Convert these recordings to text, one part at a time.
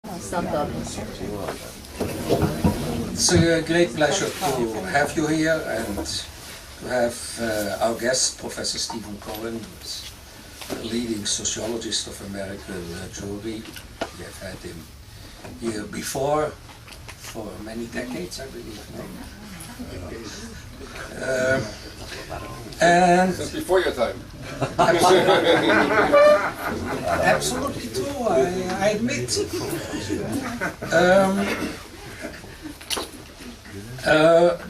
It's a great pleasure to have you here and to have our guest, Professor Stephen Cohen, who's a leading sociologist of American Jewry. We have had him here before for many decades, I believe. And since before your time. Absolutely true, I admit.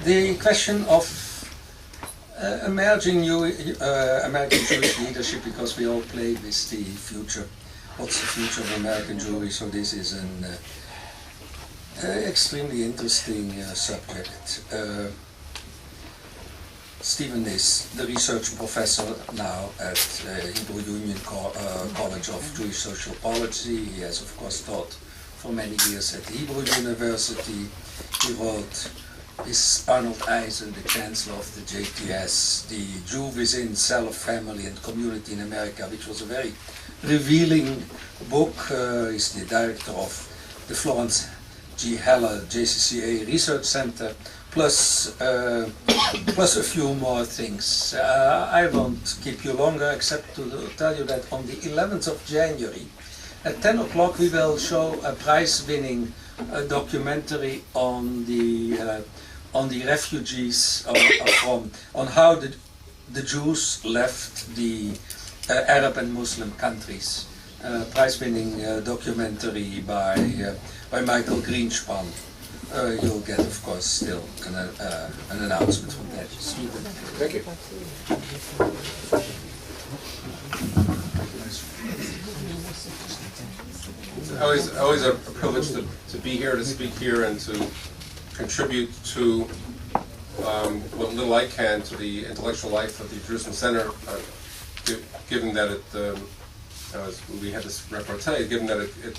The question of emerging new American Jewish leadership, because we all play with the future. What's the future of American Jewry? So this is an extremely interesting subject. Stephen is the research professor now at Hebrew Union College of Jewish Social Policy. He has, of course, taught for many years at the Hebrew University. He wrote with Arnold Eisen, the chancellor of the JTS, The Jew Within, Self, Family and Community in America, which was a very revealing book. He's the director of the Florence G. JCCA Research Center, plus a few more things. I won't keep you longer except to tell you that on the 11th of January at 10 o'clock we will show a prize-winning documentary on the refugees on how the Jews left the Arab and Muslim countries. Prize-winning documentary by Michael Greenspan. You'll get, of course, still an announcement from that. Stephen. Thank you. It's always a privilege to be here, to speak here, and to contribute to what little I can to the intellectual life of the Jerusalem Center, given that it, as we had this repartee, given that it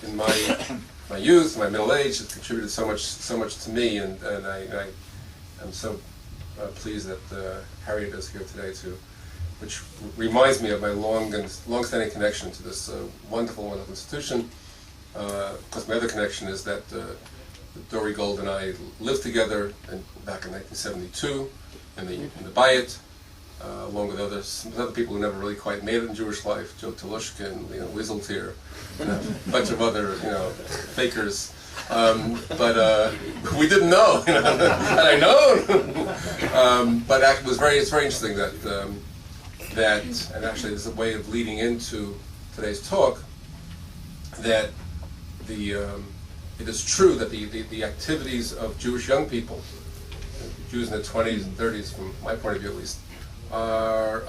in my youth, my middle age, it contributed so much to me, and I'm so pleased that Harriet is here today too, which reminds me of my long-standing connection to this wonderful institution. Plus, my other connection is that Dory Gold and I lived together back in 1972 in the Bayit, along with other people who never really quite made it in Jewish life, Joe Telushkin, Wizeltier, and a bunch of other, fakers. But we didn't know, had I known. But it's very interesting that, and actually there's a way of leading into today's talk, that it is true that the activities of Jewish young people, Jews in their 20s and 30s, from my point of view at least, are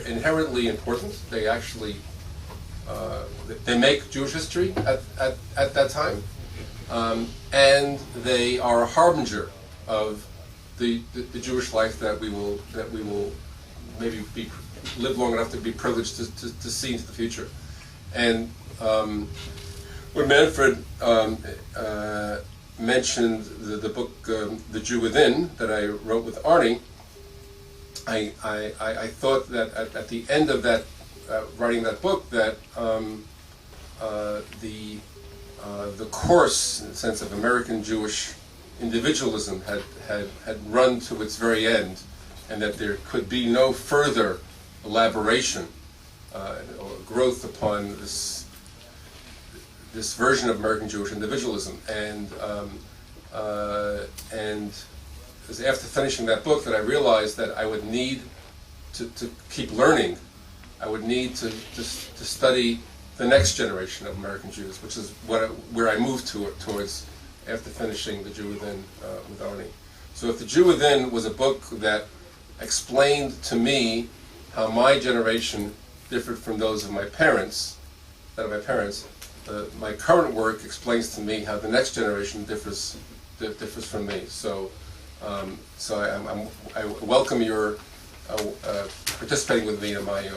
inherently important. They actually they make Jewish history at that time, and they are a harbinger of the Jewish life that we will maybe live long enough to be privileged to see into the future. And when Manfred mentioned the book The Jew Within that I wrote with Arnie, I thought that at the end of that writing that book, that the course, in the sense of American Jewish individualism, had run to its very end, and that there could be no further elaboration or growth upon this version of American Jewish individualism. And it was after finishing that book that I realized that I would need to keep learning. I would need to study the next generation of American Jews, which is where I moved towards after finishing The Jew Within with Arnie. So if The Jew Within was a book that explained to me how my generation differed from those of my parents, my current work explains to me how the next generation differs from me. So I welcome your participating with me in my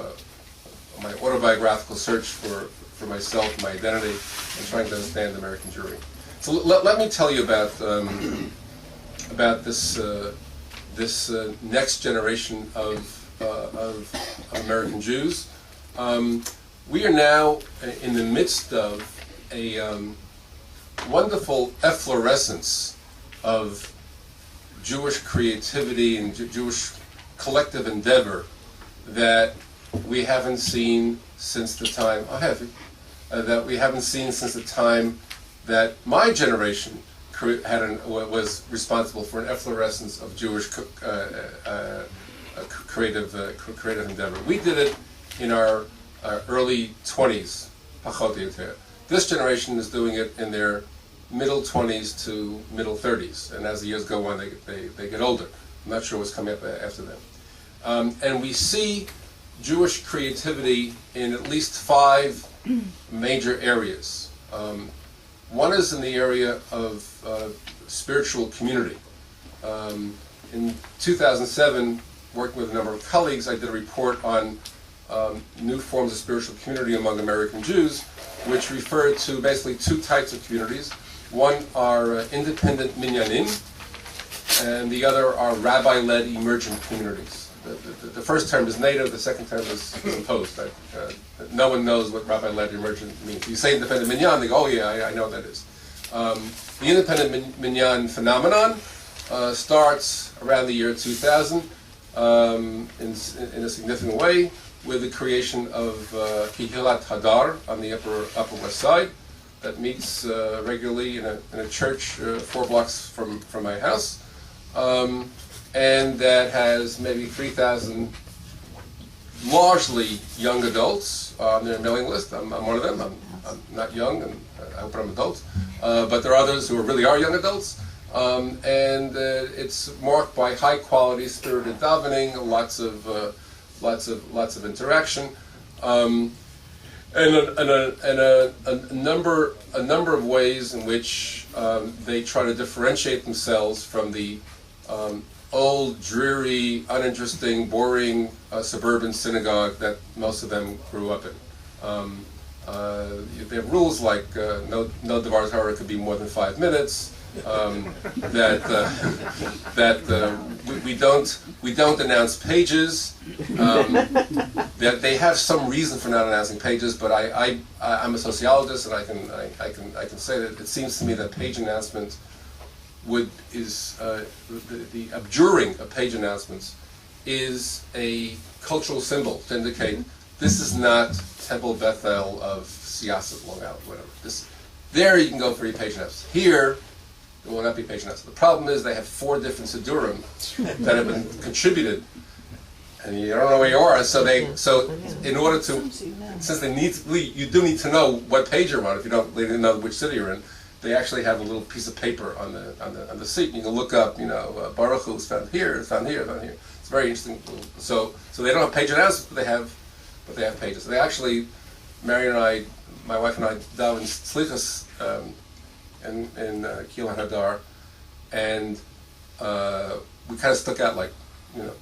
autobiographical search for myself, my identity, and trying to understand American Jewry. So let me tell you about this next generation of American Jews. We are now in the midst of wonderful efflorescence of Jewish creativity and Jewish collective endeavor that we haven't seen since the time that my generation was responsible for an efflorescence of Jewish creative endeavor. We did it in our early 20s, pachot yoter. This generation is doing it in their middle 20s to middle 30s, and as the years go on, they get older. I'm not sure what's coming up after them. And we see Jewish creativity in at least 5 major areas. One is in the area of spiritual community. In 2007, working with a number of colleagues, I did a report on new forms of spiritual community among American Jews, which referred to basically 2 types of communities. One are independent minyanim, and the other are rabbi-led emergent communities. The first term is native, the second term is imposed. No one knows what rabbi-led emergent means. You say independent minyan, they go, oh yeah, I know what that is. The independent minyan phenomenon starts around the year 2000 in a significant way with the creation of Kihilat Hadar on the Upper West Side that meets regularly in a church 4 blocks from my house. And that has maybe 3,000 largely young adults on their mailing list. I'm one of them. I'm not young, and I hope I'm adult. But there are others who really are young adults. And it's marked by high quality spirited davening, lots of interaction, and a number of ways in which they try to differentiate themselves from the old, dreary, uninteresting, boring suburban synagogue that most of them grew up in. They have rules like no Devar Torah could be more than 5 minutes. We don't announce pages. That they have some reason for not announcing pages, but I'm a sociologist, and I can say that it seems to me that page announcement the abjuring of page announcements is a cultural symbol to indicate this is not Temple Bethel of Siyasat, Long Island, whatever. There you can go for your page announcements. Here, there will not be page announcements. The problem is they have 4 different Sidurim that have been contributed, and you don't know where you are. So in order to, since you do need to know what page you're on if you don't know which city you're in. They actually have a little piece of paper on the seat, and you can look up, Baruch Hu is found here, it's found here, it's found here. It's very interesting. So they don't have page announcements, but they have pages. They actually, my wife and I, davened Slichas in Kihilat Hadar, and we kind of stuck out like,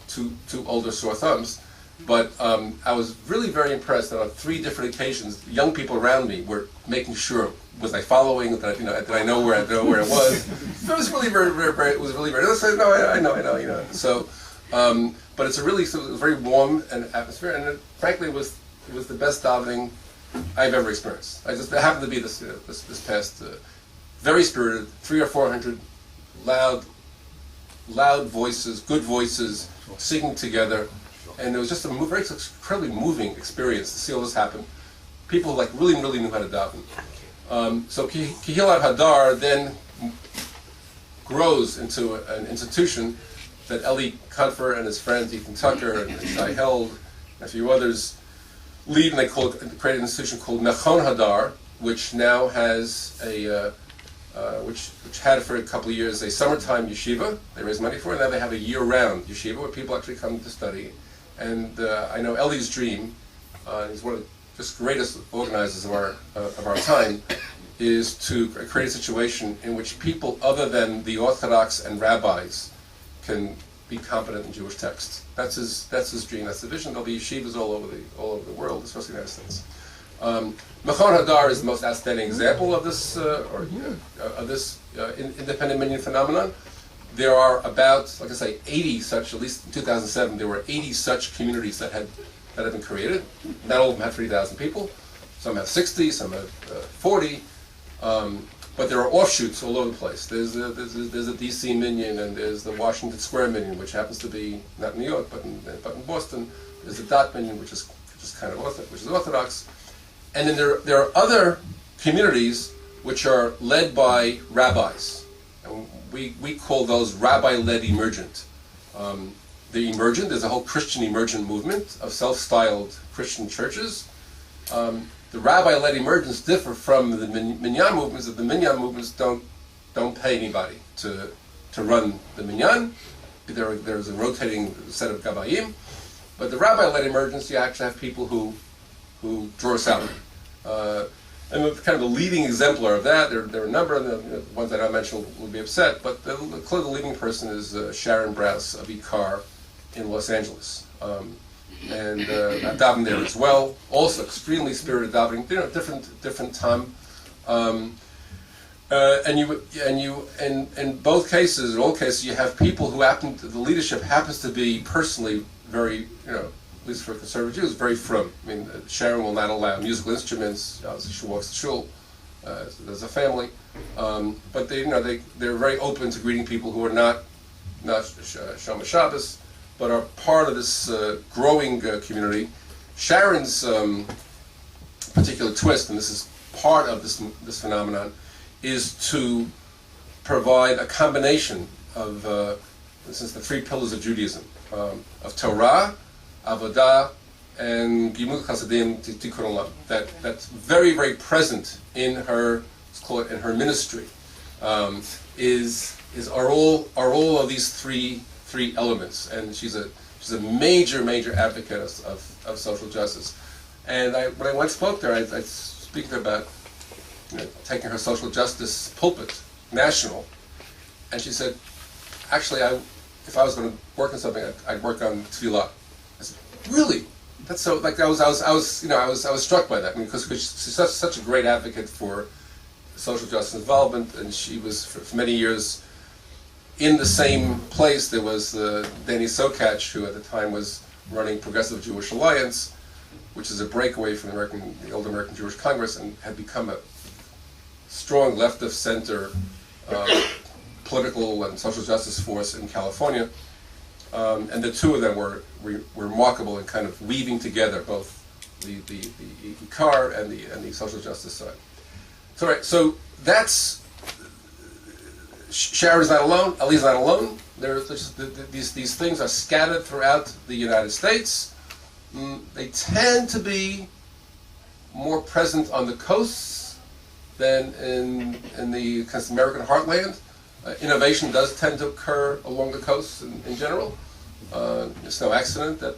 two older sore thumbs. But I was really very impressed that on 3 different occasions, young people around me were making sure, was I following, did I know where it was? It was really very, it was really very, no, I know. So, but it was very warm and atmosphere, and frankly, it was the best davening I've ever experienced. It happened to be this past, very spirited, 300 or 400 loud voices, good voices, singing together. And it was just a very incredibly moving experience to see all this happen. People really knew how to daven. So Kihilat Hadar then grows into an institution that Eli Kunfer and his friends Ethan Tucker and Shai Held and a few others lead, and they created an institution called Nachon Hadar, which now has which had for a couple of years a summertime yeshiva. They raise money for it. Now they have a year-round yeshiva where people actually come to study. And I know Eli's dream, he's one of the just greatest organizers of our time, is to create a situation in which people other than the Orthodox and rabbis can be competent in Jewish texts. That's his dream. That's the vision. There'll be yeshivas all over the world, especially in the United States. Machon Hadar is the most outstanding example of this independent minyan phenomenon. There are about, like I say, 80 such. At least in 2007, there were 80 such communities that have been created. Not all of them have 3,000 people. Some have 60, some have 40, But there are offshoots all over the place. There's a DC Minyan, and there's the Washington Square Minyan, which happens to be not in New York, but in Boston. There's the Dot Minyan, which is kind of Orthodox. And then there are other communities which are led by rabbis. And we call those rabbi-led emergent. The emergent, there's a whole Christian emergent movement of self-styled Christian churches. The rabbi-led emergents differ from the minyan movements. That the minyan movements don't pay anybody to run the minyan. There's a rotating set of gabayim. But the rabbi-led emergence, you actually have people who draw salary. And kind of the leading exemplar of that, there are a number of the ones that I mentioned will be upset, but clearly the leading person is Sharon Brous of Ikar in Los Angeles. And I've davened there as well. Also extremely spirited davening, different time. In both cases, in all cases, you have people who the leadership happens to be personally very, at least for conservative Jews, very frum. I mean, Sharon will not allow musical instruments. Obviously, she walks to shul. There's a family, but they're very open to greeting people who are not Shomer Shabbos, but are part of this growing community. Sharon's particular twist, and this is part of this phenomenon, is to provide a combination of, this is the three pillars of Judaism, of Torah, Avodah, and Gimul Chasadim Tikkun Olam. That's very, very present in her, let's call it, in her ministry. Are all of these three elements, and she's a major advocate of social justice. And when I once spoke to her, I speak to her about taking her social justice pulpit national, and she said, actually, if I was going to work on something, I'd work on tefillah. I said, really? That's so. Like I was struck by that, because she's such a great advocate for social justice involvement, and she was for many years in the same place. There was Danny Sokach, who at the time was running Progressive Jewish Alliance, which is a breakaway from the old American Jewish Congress, and had become a strong left of center political and social justice force in California. And the two of them were remarkable in kind of weaving together both the Ikar and the social justice side. So that's, Sharon's not alone, Ali's not alone. These things are scattered throughout the United States. They tend to be more present on the coasts than in the kind of American heartland. Innovation does tend to occur along the coasts in general. It's no accident that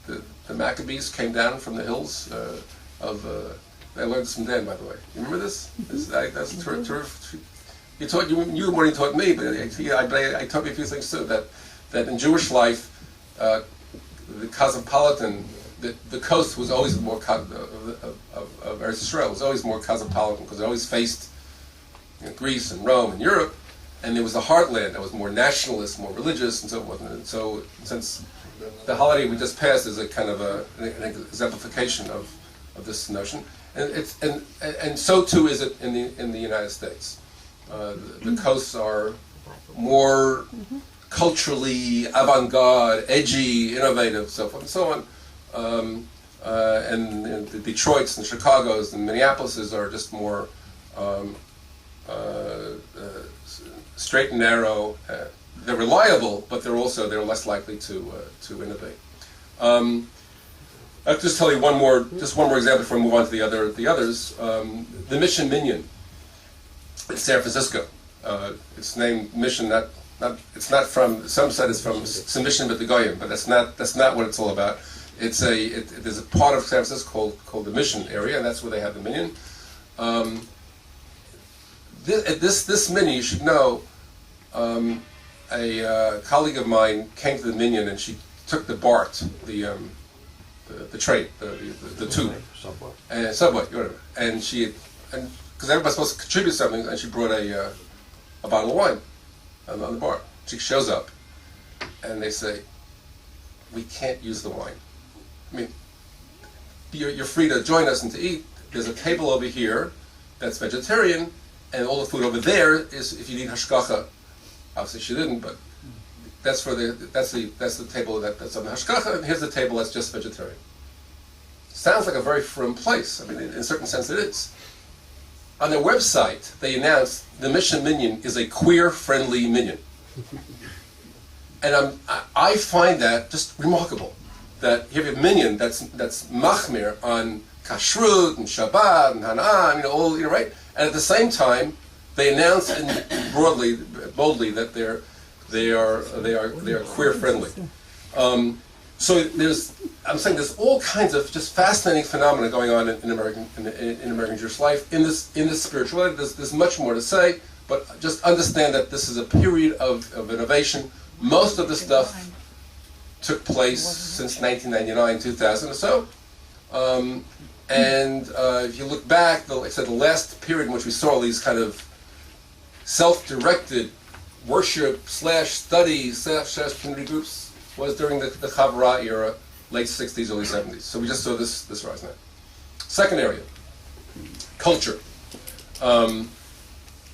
the Maccabees came down from the hills I learned this from Dan, by the way. You remember this? That's terrific. You more than taught me, but I taught me a few things too. That in Jewish life, the cosmopolitan, the coast was always more of Eretz Yisrael was always more cosmopolitan, because it always faced Greece and Rome and Europe, and there was a heartland that was more nationalist, more religious, and so forth. And so, since the holiday we just passed is a kind of an exemplification of this notion, and so too is it in the United States. The coasts are more culturally avant-garde, edgy, innovative, so forth and so on. And the Detroits and Chicagos and Minneapolises are just more straight and narrow. They're reliable, but they're less likely to innovate. I'll just tell you one more example before we move on to the others. The Mission Minyan in San Francisco. It's named Mission. It's not from. Some said it's from submission with the Goyim, but that's not what it's all about. There's a part of San Francisco called the Mission area, and that's where they have the Minyan. This Minyan, you should know, a colleague of mine came to the Minyan, and she took the BART, the train, the tube, subway, whatever, and because everybody's supposed to contribute something, and she brought a bottle of wine on the bar. She shows up, and they say, "We can't use the wine. I mean, you're free to join us and to eat. There's a table over here, that's vegetarian, and all the food over there is if you need hashgacha. Obviously, she didn't, but that's the table that's on the hashgacha, and here's the table that's just vegetarian. Sounds like a very firm place. I mean, in a certain sense, it is. On their website, they announced the mission minyan is a queer-friendly minyan. And I find that just remarkable, that you have a minyan that's machmir on kashrut and Shabbat and Hana'ah, right? And at the same time, they announce boldly that they are queer-friendly. So I'm saying there's all kinds of just fascinating phenomena going on in American Jewish life in this spirituality. There's much more to say, but just understand that this is a period of innovation. Most of the stuff took place since 1999, 2000 or so. If you look back, like I said, the last period in which we saw these kind of self-directed worship / study / community groups was during the Chavra era, late 60s, early 70s. So we just saw this rise now. Second area, culture.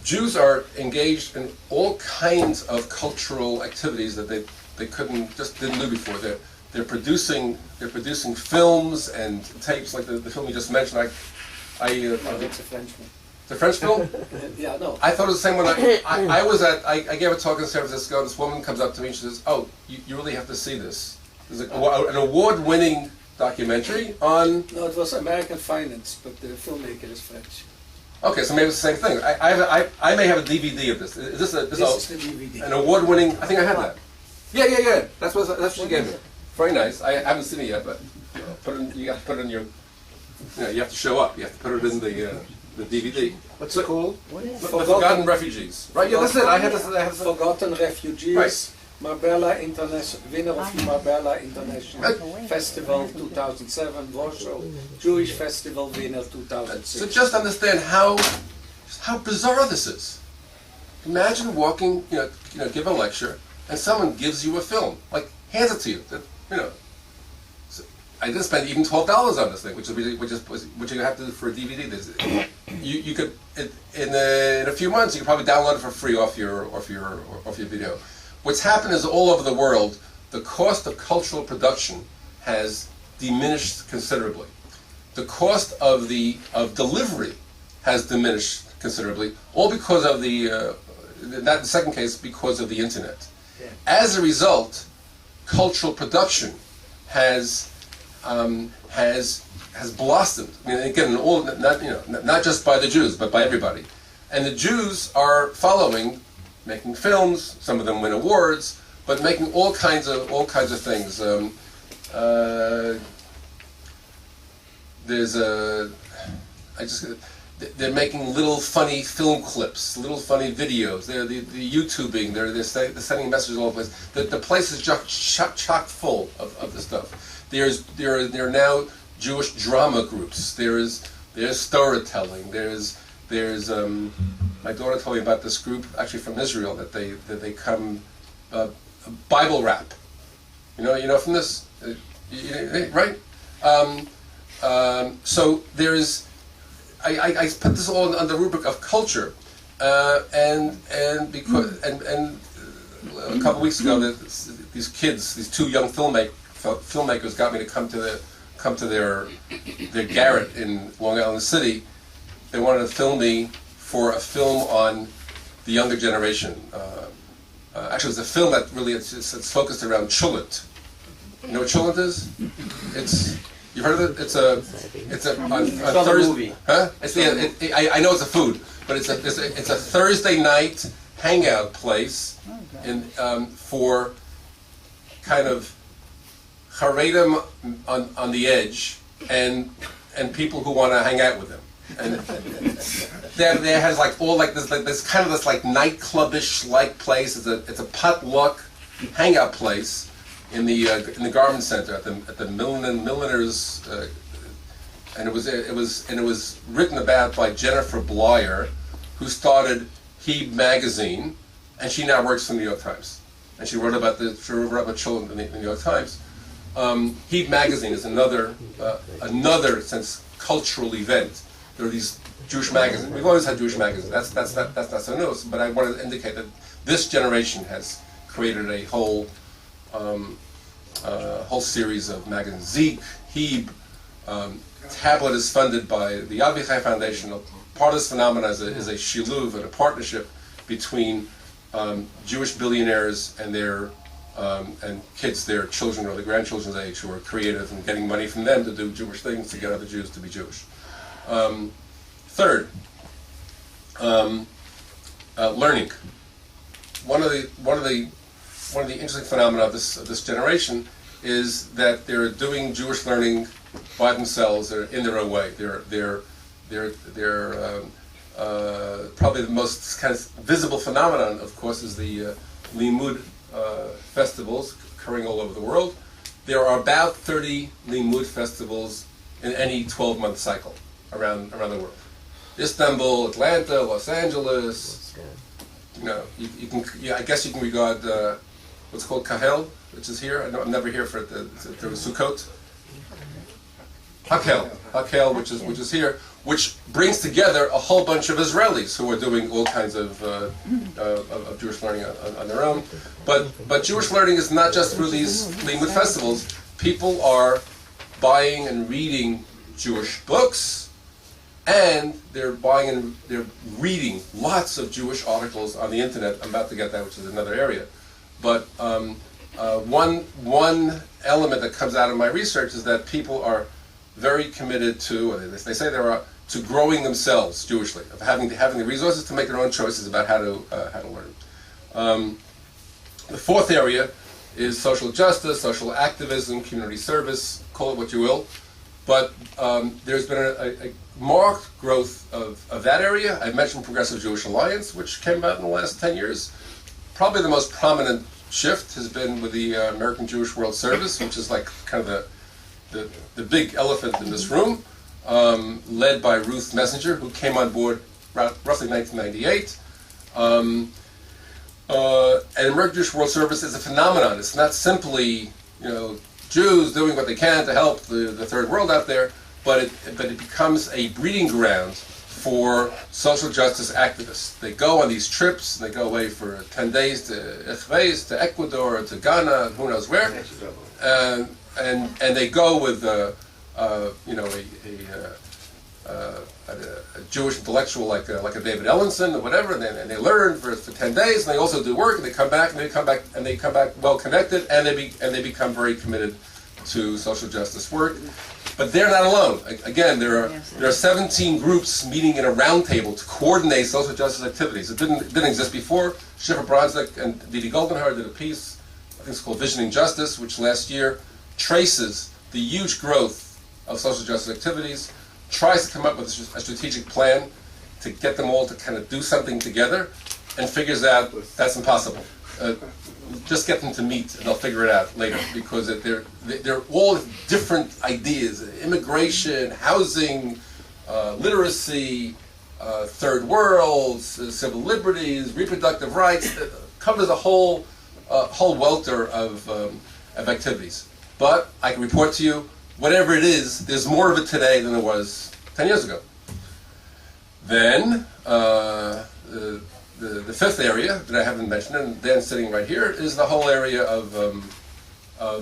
Jews are engaged in all kinds of cultural activities that they didn't do before. They're producing films and tapes, like the film you just mentioned. It's a French one. The French film? Yeah, no. I thought it was the same one. I gave a talk in San Francisco, and this woman comes up to me and she says, "Oh, you really have to see this. There's an award-winning documentary on..." No, it was American finance, but the filmmaker is French. Okay, so maybe it's the same thing. I may have a DVD of this. Is this is the DVD. An award-winning? I think I have that. Yeah. That's what she gave me. Very nice. I haven't seen it yet, but you have to put it in your. You have to show up. You have to put it in the DVD. What's it called? The Forgotten Refugees. Right, yeah, that's it. I have Forgotten Refugees. Right. Marbella International, winner of the Marbella International Festival 2007, Warsaw, Jewish Festival winner 2006. So just understand how bizarre this is. Imagine walking, give a lecture, and someone gives you a film, like hands it to you. So I didn't spend even $12 on this thing, which you have to do for a DVD. You could in a few months you could probably download it for free off your video. What's happened is all over the world, the cost of cultural production has diminished considerably. The cost of delivery has diminished considerably, all because of the second case, because of the internet. Yeah. As a result, cultural production has blossomed. I mean, again, not just by the Jews, but by everybody. And the Jews are following, making films. Some of them win awards, but making all kinds of things. They're making little funny film clips, little funny videos. They're YouTubing. They're sending messages all over the place. The place is just chock full of this stuff. There are now Jewish drama groups. There's storytelling. There's my daughter told me about this group actually from Israel that they come Bible rap. From this, right? So there's I put this all on the rubric of culture, and a couple of weeks ago these two young filmmakers got me to come to their garret in Long Island City. They wanted to film me for a film on the younger generation. Actually, it's a film that really it's focused around cholent. You know what cholent is? You've heard of it? It's on Thursday. Movie. Huh? I know it's a food, but it's a Thursday night hangout place for kind of Haredim on the edge and people who want to hang out with them. And there has this kind of nightclubish like place. It's a potluck hangout place in the garment center at the milliners, and it was written about by Jennifer Blyer, who started He magazine, and she now works for the New York Times, and she wrote about children in the New York Times. He magazine is another cultural event. There are these Jewish magazines. We've always had Jewish magazines. That's not so new. But I wanted to indicate that this generation has created a whole series of magazines. Zeke, Heb, Tablet is funded by the Revson Foundation. Part of this phenomenon is a shiluv and a partnership between Jewish billionaires and their and kids, their children or their grandchildren's age, who are creative and getting money from them to do Jewish things to get other Jews to be Jewish. Third, learning. One of the interesting phenomena of this generation is that they're doing Jewish learning by themselves. They're in their own way. They're probably the most kind of visible phenomenon, of course, is the Limud festivals occurring all over the world. There are about 30 Limud festivals in any 12-month cycle around the world. Istanbul, Atlanta, Los Angeles. You know, I guess you can regard what's called Kahel, which is here. I'm never here for it. There was Sukkot. HUC-JIR, which is here, which brings together a whole bunch of Israelis who are doing all kinds of Jewish learning on their own. But Jewish learning is not just through these Limud festivals. People are buying and reading Jewish books, and they're buying and they're reading lots of Jewish articles on the internet. I'm about to get that, which is another area. But one element that comes out of my research is that people are very committed to, or they say they are, to growing themselves Jewishly, of having the resources to make their own choices about how to learn. The fourth area is social justice, social activism, community service, call it what you will. But there's been a marked growth of that area. I mentioned Progressive Jewish Alliance, which came about in the last 10 years. Probably the most prominent shift has been with the American Jewish World Service, which is like kind of the big elephant in this room, led by Ruth Messenger, who came on board roughly 1998. And American Jewish World Service is a phenomenon. It's not simply, Jews doing what they can to help the third world out there, but it becomes a breeding ground for social justice activists. They go on these trips, and they go away for 10 days to Ecuador, to Ghana, who knows where, and they go with a Jewish intellectual like a David Ellinson or whatever, and they learn for 10 days, and they also do work, and they come back well connected, and they become very committed to social justice work. But they're not alone. Again, there are 17 groups meeting in a round table to coordinate social justice activities. It didn't exist before. Schiffer Bronsnick and Didi Goldenhar did a piece, I think it's called Visioning Justice, which last year traces the huge growth of social justice activities, tries to come up with a strategic plan to get them all to kind of do something together, and figures out that's impossible. Just get them to meet, and they'll figure it out later, because they're all different ideas: immigration, housing, literacy, third world, civil liberties, reproductive rights. It covers a whole welter of activities. But I can report to you, whatever it is, there's more of it today than there was 10 years ago. Then, the fifth area that I haven't mentioned, and Dan sitting right here, is the whole area of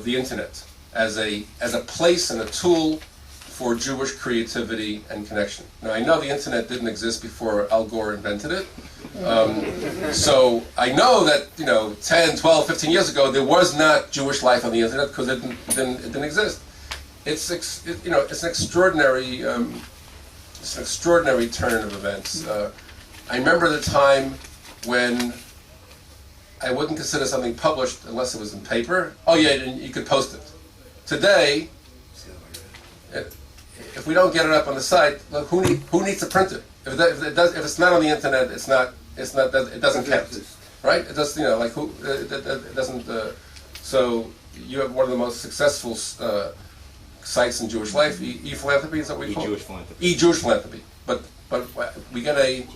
the internet as a place and a tool for Jewish creativity and connection. Now, I know the internet didn't exist before Al Gore invented it. So I know that 10, 12, 15 years ago there was not Jewish life on the internet because it didn't exist. It's an extraordinary turn of events. I remember the time when I wouldn't consider something published unless it was in paper. Oh yeah, you could post it. Today, if we don't get it up on the site, look, who needs to print it? If it's not on the internet, it doesn't count, right? It does, it doesn't. So you have one of the most successful sites in Jewish life. E-Philanthropy is that what we call it? E-Jewish Philanthropy. But we get the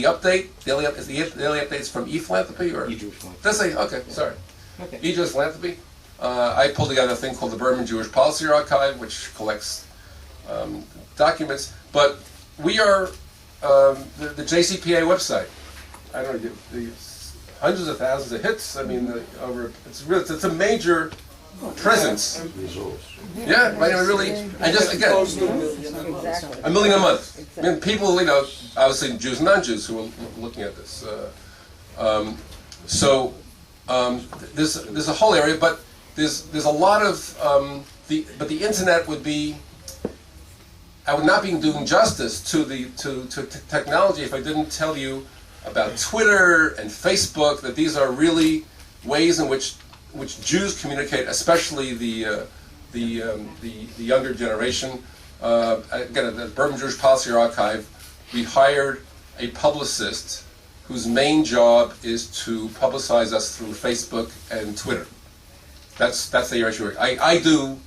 update. Daily updates from E-Philanthropy or E-Jewish Philanthropy. Does say okay? Sorry. Okay. E-Jewish Philanthropy. I pulled together a thing called the Berman Jewish Policy Archive, which collects documents. But we are the JCPA website. I don't know, hundreds of thousands of hits. I mean, it's a major presence. Yeah, right. Really, and just again, a million a month. I mean, people, obviously Jews and non-Jews who are looking at this. There's a whole area, but there's a lot of but the internet would be. I would not be doing justice to technology if I didn't tell you about Twitter and Facebook. That these are really ways in which Jews communicate, especially the younger generation. Again, at the Bourbon Jewish Policy Archive, we hired a publicist whose main job is to publicize us through Facebook and Twitter. That's the area she works. I do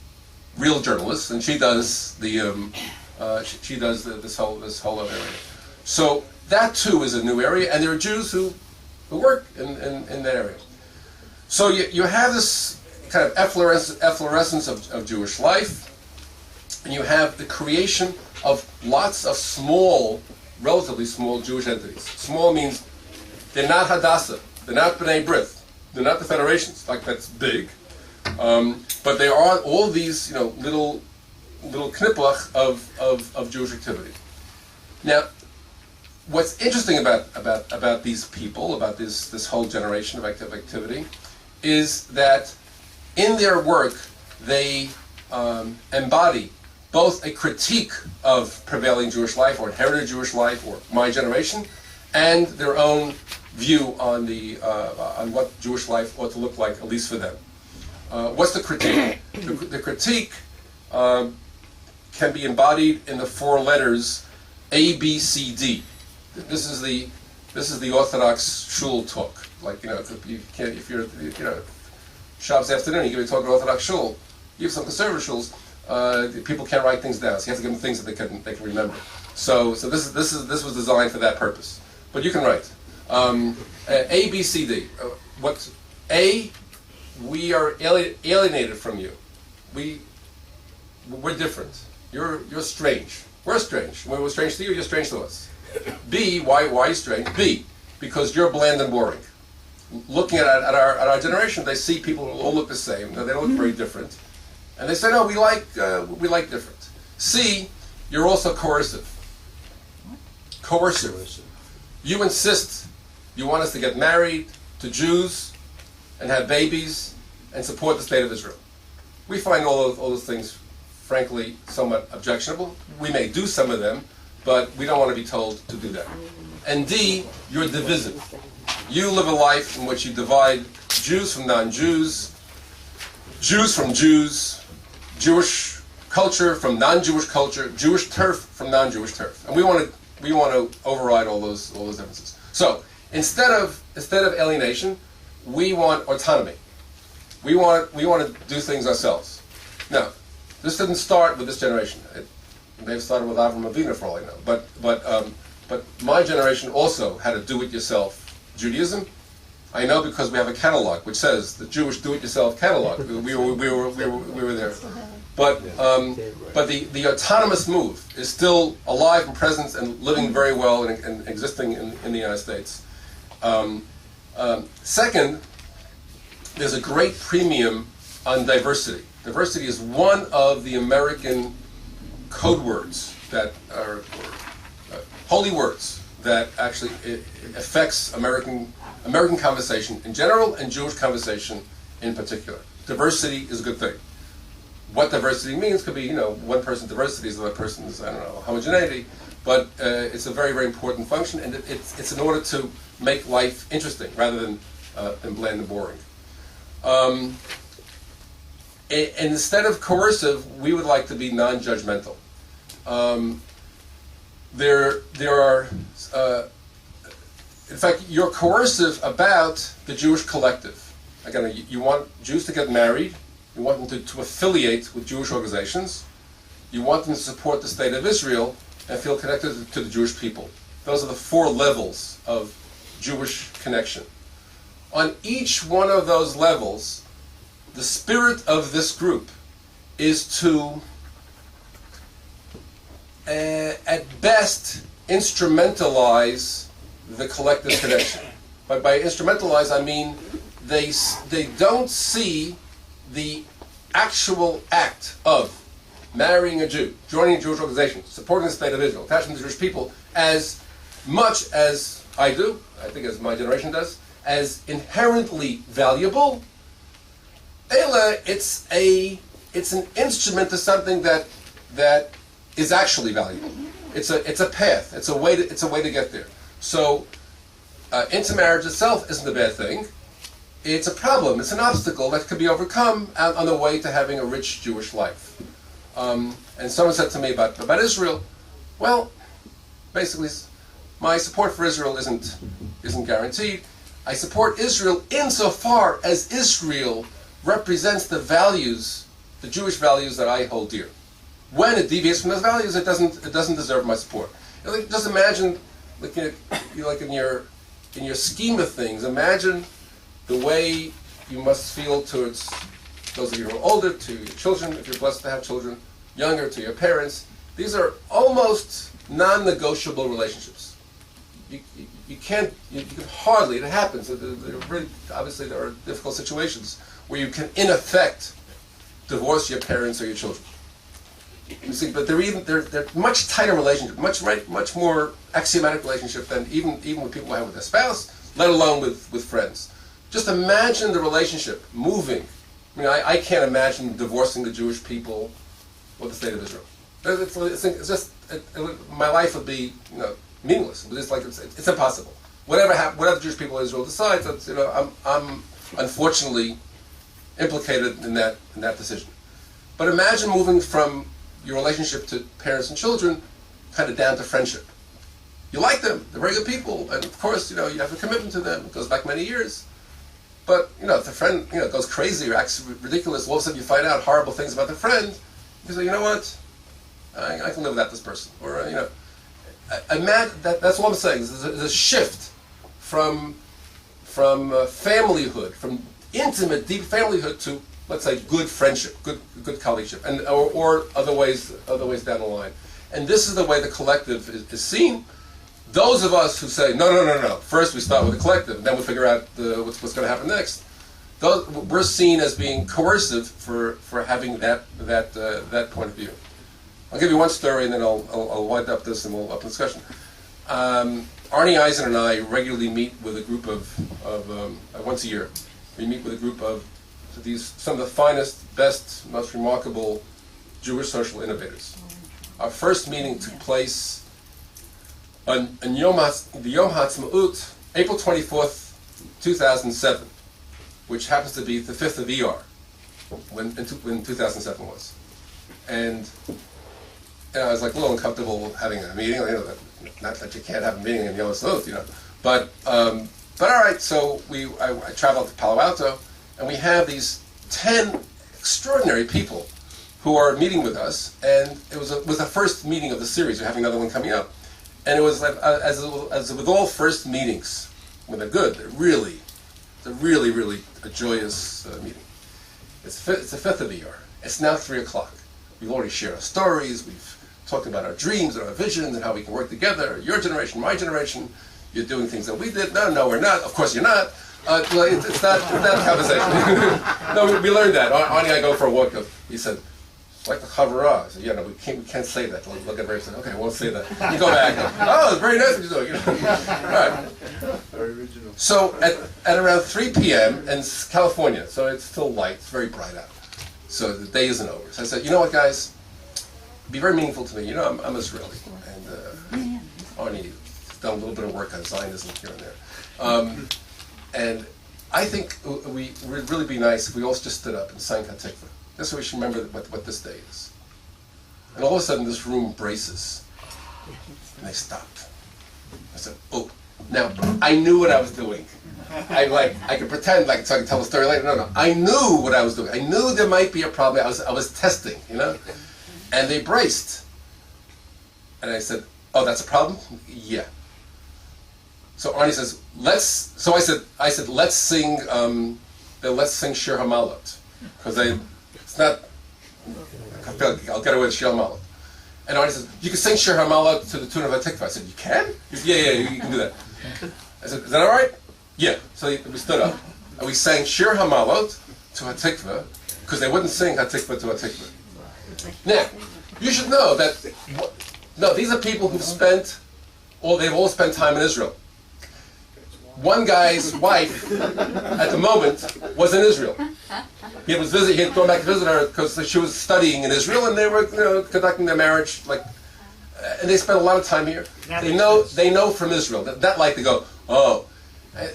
real journalists, and she does she does this whole other area. So that too is a new area, and there are Jews who work in that area. So you have this kind of efflorescence of Jewish life, and you have the creation of lots of small, relatively small Jewish entities. Small means they're not Hadassah, they're not B'nai B'rith, they're not the federations, like that's big, but they are all these little kniplach of Jewish activity. Now, what's interesting about these people, about this whole generation of activity, is that in their work they embody both a critique of prevailing Jewish life or inherited Jewish life or my generation, and their own view on what Jewish life ought to look like, at least for them. What's the critique? The critique can be embodied in the four letters A, B, C, D. This is the Orthodox shul talk. Like if you're Shabbos afternoon, you give a talk at Orthodox shul. You have some conservative shuls. People can't write things down, so you have to give them things that they can remember. So this was designed for that purpose. But you can write A, B, C, D. What A? We are alienated from you. We're different. You're strange. We're strange. When we're strange to you, you're strange to us. B, why are you strange? B, because you're bland and boring. Looking at our generation, they see people who all look the same. They don't look very different, and they say, no, we like different. C, you're also coercive. Coercive. You insist. You want us to get married to Jews and have babies and support the state of Israel. We find all those things, frankly, somewhat objectionable. We may do some of them, but we don't want to be told to do that. And D, you're divisive. You live a life in which you divide Jews from non-Jews, Jews from Jews, Jewish culture from non-Jewish culture, Jewish turf from non-Jewish turf. And we want to override all those differences. So instead of alienation, we want autonomy. We want to do things ourselves. Now, this didn't start with this generation. It may have started with Avram Avinu, for all I know. But my generation also had a do-it-yourself Judaism. I know because we have a catalog which says the Jewish do-it-yourself catalog. We were there. But the autonomous move is still alive and present and living very well and existing in the United States. Second, there's a great premium on diversity. Diversity is one of the American code words that are holy words that actually affects American conversation in general and Jewish conversation in particular. Diversity is a good thing. What diversity means could be, one person's diversity is another person's, homogeneity, but it's a very, very important function, and it's in order to make life interesting rather than bland and boring. And instead of coercive, we would like to be non-judgmental. There are, in fact, you're coercive about the Jewish collective. Again, you want Jews to get married, you want them to affiliate with Jewish organizations, you want them to support the state of Israel and feel connected to the Jewish people. Those are the four levels of Jewish connection. On each one of those levels, the spirit of this group is to at best, instrumentalize the collective connection. But by instrumentalize, I mean they don't see the actual act of marrying a Jew, joining a Jewish organization, supporting the state of Israel, attaching to the Jewish people, as much as I do, I think as my generation does, as inherently valuable. It's an instrument to something that is actually valuable. It's a path. It's a way to get there. So intermarriage itself isn't a bad thing. It's a problem. It's an obstacle that could be overcome on the way to having a rich Jewish life. And someone said to me about Israel, well, basically, my support for Israel isn't guaranteed. I support Israel insofar as Israel represents the values, the Jewish values that I hold dear. When it deviates from those values, it doesn't deserve my support. Just imagine, like in your scheme of things, imagine the way you must feel towards those of you who are older, to your children, if you're blessed to have children, younger, to your parents. These are almost non-negotiable relationships. You can hardly, it happens, obviously there are difficult situations where you can in effect divorce your parents or your children. You see, but they're much tighter relationship, much more axiomatic relationship than even with people who have with their spouse, let alone with friends. Just imagine the relationship moving. I mean, I can't imagine divorcing the Jewish people or the state of Israel. It's just my life would be meaningless. It's impossible. Whatever the Jewish people of Israel decides, I'm unfortunately implicated in that decision. But imagine moving from your relationship to parents and children kind of down to friendship. You like them, they're very good people, and of course, you have a commitment to them. It goes back many years. But, if the friend, goes crazy or acts ridiculous, all of a sudden you find out horrible things about the friend, you say, you know what, I can live without this person. Or, imagine that's all I'm saying. There's a shift from familyhood, from intimate, deep familyhood to, let's say, good friendship, good colleagueship, and or other ways down the line. And this is the way the collective is seen. Those of us who say, no, first we start with the collective, and then we figure out what's going to happen next, we're seen as being coercive for having that point of view. I'll give you one story, and then I'll wind up this, and we'll open discussion. Arnie Eisen and I regularly meet with a group of once a year. We meet with a group of some of the finest, best, most remarkable Jewish social innovators. Our first meeting took place on the Yom HaTzmaut, April 24th, 2007, which happens to be the 5th of ER, when 2007 was. And I was like a little uncomfortable having a meeting, not that you can't have a meeting in Yom HaTzmaut, but all right, so I traveled to Palo Alto, and we have these 10 extraordinary people who are meeting with us, and it was the first meeting of the series. We're having another one coming up. And it was like, as with all first meetings, when they're good, it's a really a joyous meeting. It's the 5th of the year. It's now 3 o'clock. We've already shared our stories. We've talked about our dreams and our visions and how we can work together. Your generation, my generation. You're doing things that we did. No, we're not. Of course, you're not. It's not a conversation. No, we learned that. Arnie and I go for a walk. He said, it's like the Chavurah. I said, no, we can't say that. Look at Ray and said, okay, I won't say that. You go back. Oh, it's very nice what you're doing. All right. Very original. So at around 3 p.m. in California, so it's still light, it's very bright out. So the day isn't over. So I said, you know what, guys? It'd be very meaningful to me. I'm Israeli, and Arnie's done a little bit of work on Zionism here and there. And I think it would really be nice if we all just stood up and sang Hatikva. That's so we should remember what this day is. And all of a sudden this room braces. And they stopped. I said, oh, now I knew what I was doing. I could pretend so I could tell the story later. No. I knew what I was doing. I knew there might be a problem. I was testing, And they braced. And I said, oh, that's a problem? Yeah. So Arnie says, so I said, let's sing Shir HaMalot. Because it's not, I'll get away with Shir HaMalot. And Arnie says, you can sing Shir Hamala to the tune of Hatikva. I said, you can? He said, yeah, you can do that. I said, is that all right? Yeah. So we stood up, and we sang Shir Hamalot to Hatikva, because they wouldn't sing Hatikva to Hatikva. Now, you should know that, no, these are people who've spent, they've all spent time in Israel. One guy's wife, at the moment, was in Israel. He had gone back to visit her because she was studying in Israel, and they were, conducting their marriage, and they spent a lot of time here. They know from Israel. That like to go, oh.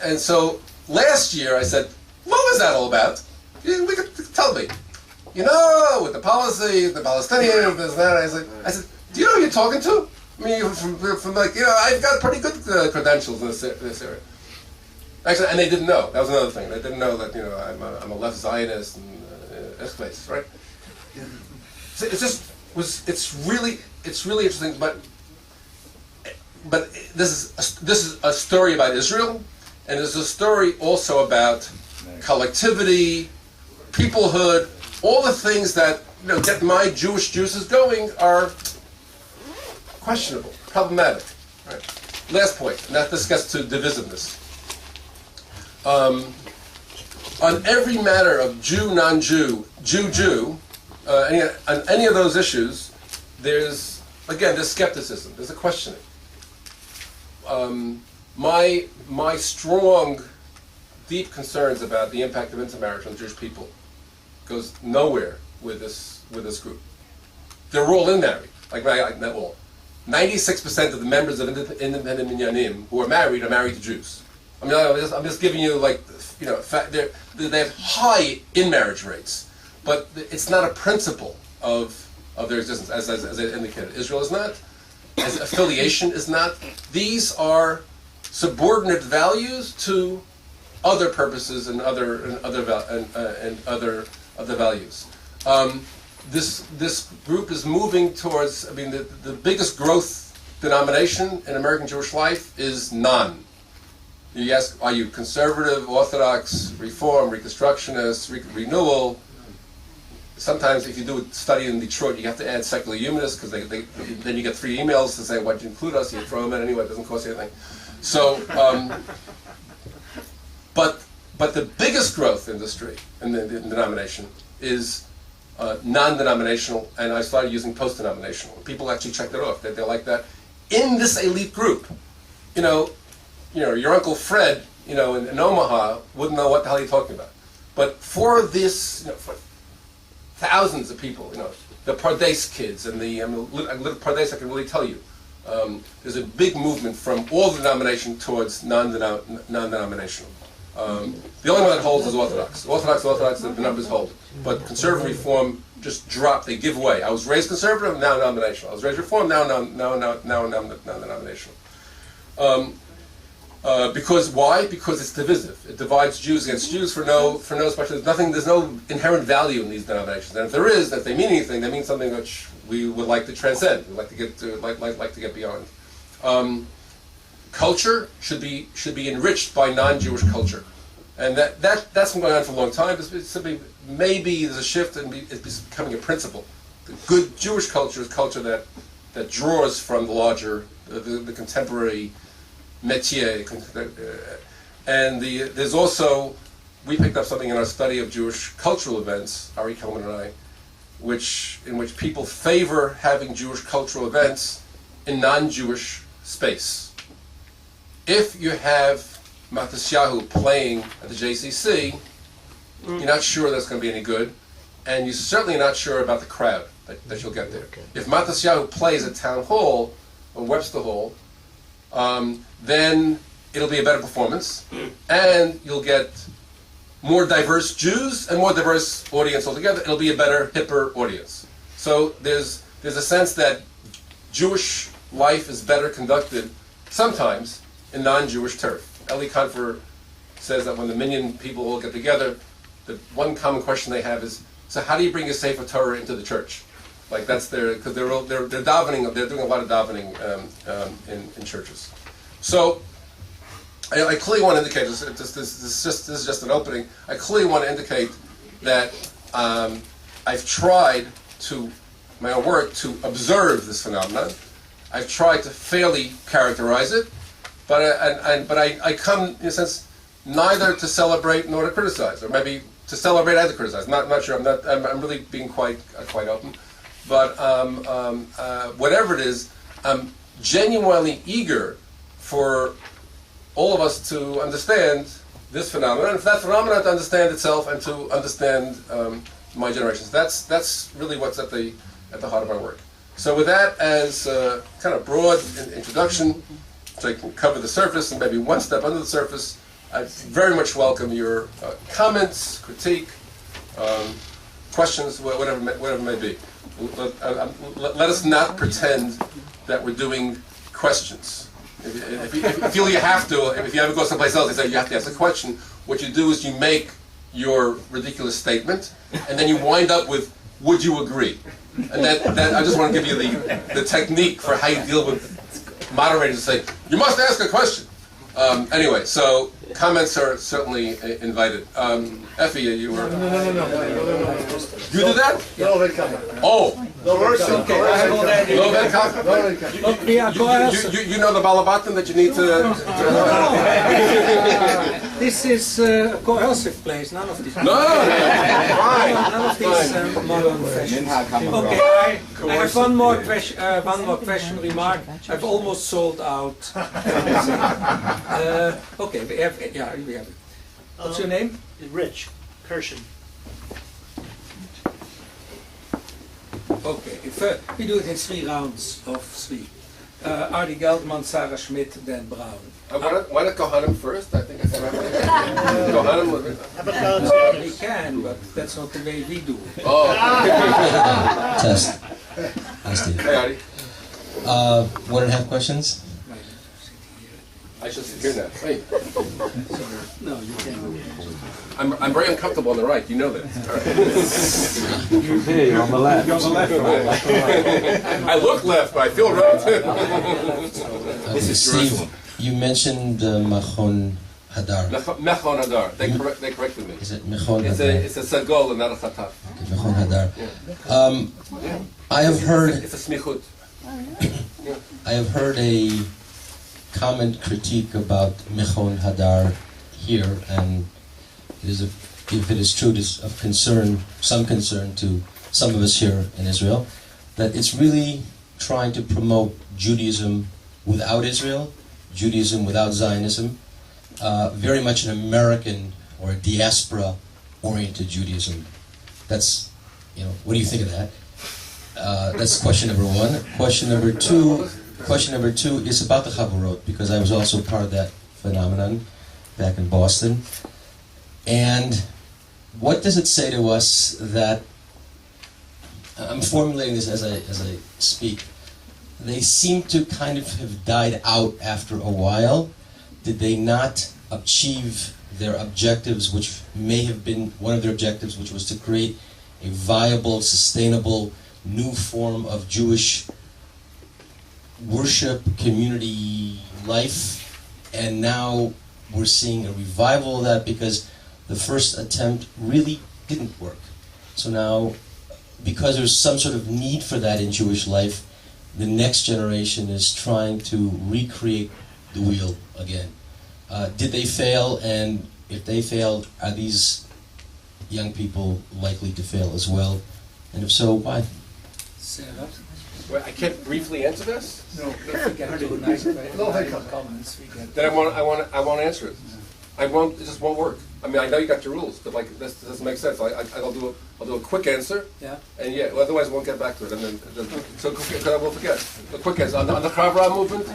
And so last year I said, what was that all about? We could tell me. With the policy, the Palestinians, this, that. I said, do you know who you're talking to? I mean, I've got pretty good credentials in this area. Actually, and they didn't know. That was another thing. They didn't know that I'm a left Zionist and Ethos, right? So it's really interesting. But this is a story about Israel, and it's a story also about collectivity, peoplehood. All the things that get my Jewish juices going are questionable, problematic. Right? Last point, and this gets to divisiveness. On every matter of Jew, non-Jew, Jew, on any of those issues, there's skepticism, there's a questioning. My strong, deep concerns about the impact of intermarriage on the Jewish people goes nowhere with this group. They're all in married, not all. 96% of the members of independent minyanim who are married to Jews. I mean, I'm just giving you they have high in-marriage rates, but it's not a principle of their existence, as I indicated. Israel is not, as affiliation is not. These are subordinate values to other purposes and other values. This group is moving towards. I mean, the biggest growth denomination in American Jewish life is non. You ask, are you conservative, Orthodox, Reform, Reconstructionist, Renewal? Sometimes if you do a study in Detroit, you have to add secular humanists, because then you get 3 emails to say, why'd you include us? You throw them in anyway, it doesn't cost you anything. So, but the biggest growth industry in the denomination is non-denominational, and I started using post-denominational. People actually checked it off, that they like that. In this elite group, your Uncle Fred, in Omaha wouldn't know what the hell you're talking about. But for this, for thousands of people, the Pardes kids and the little Pardes, I can really tell you, there's a big movement from all denomination towards non-denominational. The only one that holds is Orthodox. Orthodox, the numbers hold. But conservative Reform just dropped. They give away. I was raised conservative, now non-denominational. I was raised Reform, now non-denominational. Because why? Because it's divisive. It divides Jews against Jews for no special. There's no inherent value in these denominations. And if there is, if they mean anything, they mean something which we would like to transcend. We'd like to get beyond. Culture should be enriched by non-Jewish culture, and that's been going on for a long time. It's simply, maybe there's a shift, and it's becoming a principle. The good Jewish culture is culture that draws from the larger, the contemporary métier, and there's also, we picked up something in our study of Jewish cultural events, Ari Cohen and I, in which people favor having Jewish cultural events in non-Jewish space. If you have Matisyahu playing at the JCC, you're not sure that's going to be any good, and you're certainly not sure about the crowd that you'll get there. Okay. If Matisyahu plays at Town Hall or Webster Hall, then it'll be a better performance, and you'll get more diverse Jews and more diverse audience altogether. It'll be a better, hipper audience. So there's a sense that Jewish life is better conducted sometimes in non-Jewish turf. Eli Confer says that when the Minyan people all get together, the one common question they have is, so how do you bring a Sefer Torah into the church? That's because they're davening. They're doing a lot of davening in churches. So I clearly want to indicate this is just an opening. I clearly want to indicate that I've tried to my own work to observe this phenomenon. I've tried to fairly characterize it, but I come, in a sense, neither to celebrate nor to criticize, or maybe to celebrate and to criticize. I'm not sure. I'm really being quite open. But whatever it is, I'm genuinely eager for all of us to understand this phenomenon, and for that phenomenon to understand itself and to understand my generations. That's really what's at the heart of my work. So with that as a kind of broad introduction, so I can cover the surface and maybe one step under the surface, I very much welcome your comments, critique, questions, whatever it may be. Let us not pretend that we're doing questions. If you feel you have to, if you ever go someplace else, they say you have to ask a question, what you do is you make your ridiculous statement, and then you wind up with, would you agree? And that I just want to give you the technique for how you deal with moderators and say, you must ask a question. Anyway, so comments are certainly invited. Effie, you were... No. You did that? No, they come. Oh. Okay, I have already. You know the Balabatim that you need to... This is a coercive place, none of these. No! Right. None of these modern fashions. Okay, I have one more question remark. I've almost sold out. Okay, we have it. What's your name? Rich Kirshen. Okay, we do it in 3 rounds of 3. Ardy Geldman, Sarah Schmidt, then Brown. Why not Kohanim first? I think I said Kohanim would be... We can, but that's not the way we do it. Oh. Test. Hi, Steve. Hey, Artie. 1.5 questions? I should sit here now. Hey. No, you can't. I'm very uncomfortable on the right. You know that. Hey, you're on the left. You're on the left. I look left, but I feel right. Okay, Steve, you mentioned Machon Hadar. Mechon Hadar. They corrected me. Is it Mechon Hadar? It's a sagol and not a chataf. Okay, Mechon Hadar. I have heard... It's a smichut. I have heard a comment critique about Mechon Hadar here, and if it is true, it is of concern, some concern to some of us here in Israel, that it's really trying to promote Judaism without Israel, Judaism without Zionism, very much an American or diaspora-oriented Judaism. That's, what do you think of that? That's question number 1. Question number two is about the Chavarot, because I was also part of that phenomenon back in Boston. And what does it say to us that, I'm formulating this as I speak, they seem to kind of have died out after a while. Did they not achieve their objectives, which may have been one of their objectives, which was to create a viable, sustainable, new form of Jewish worship, community life, and now we're seeing a revival of that because the first attempt really didn't work. So now, because there's some sort of need for that in Jewish life, the next generation is trying to recreate the wheel again. Did they fail? And if they failed, are these young people likely to fail as well? And if so, why? Sarah? Well, I can't briefly answer this. No, if we get to a nice comments, we get... Then I want to answer it. It just won't work. I mean, I know you got your rules, but this doesn't make sense. I'll do a quick answer. Yeah. And well, otherwise, I won't get back to it. And then so because I will forget. A quick answer on the Chavra movement.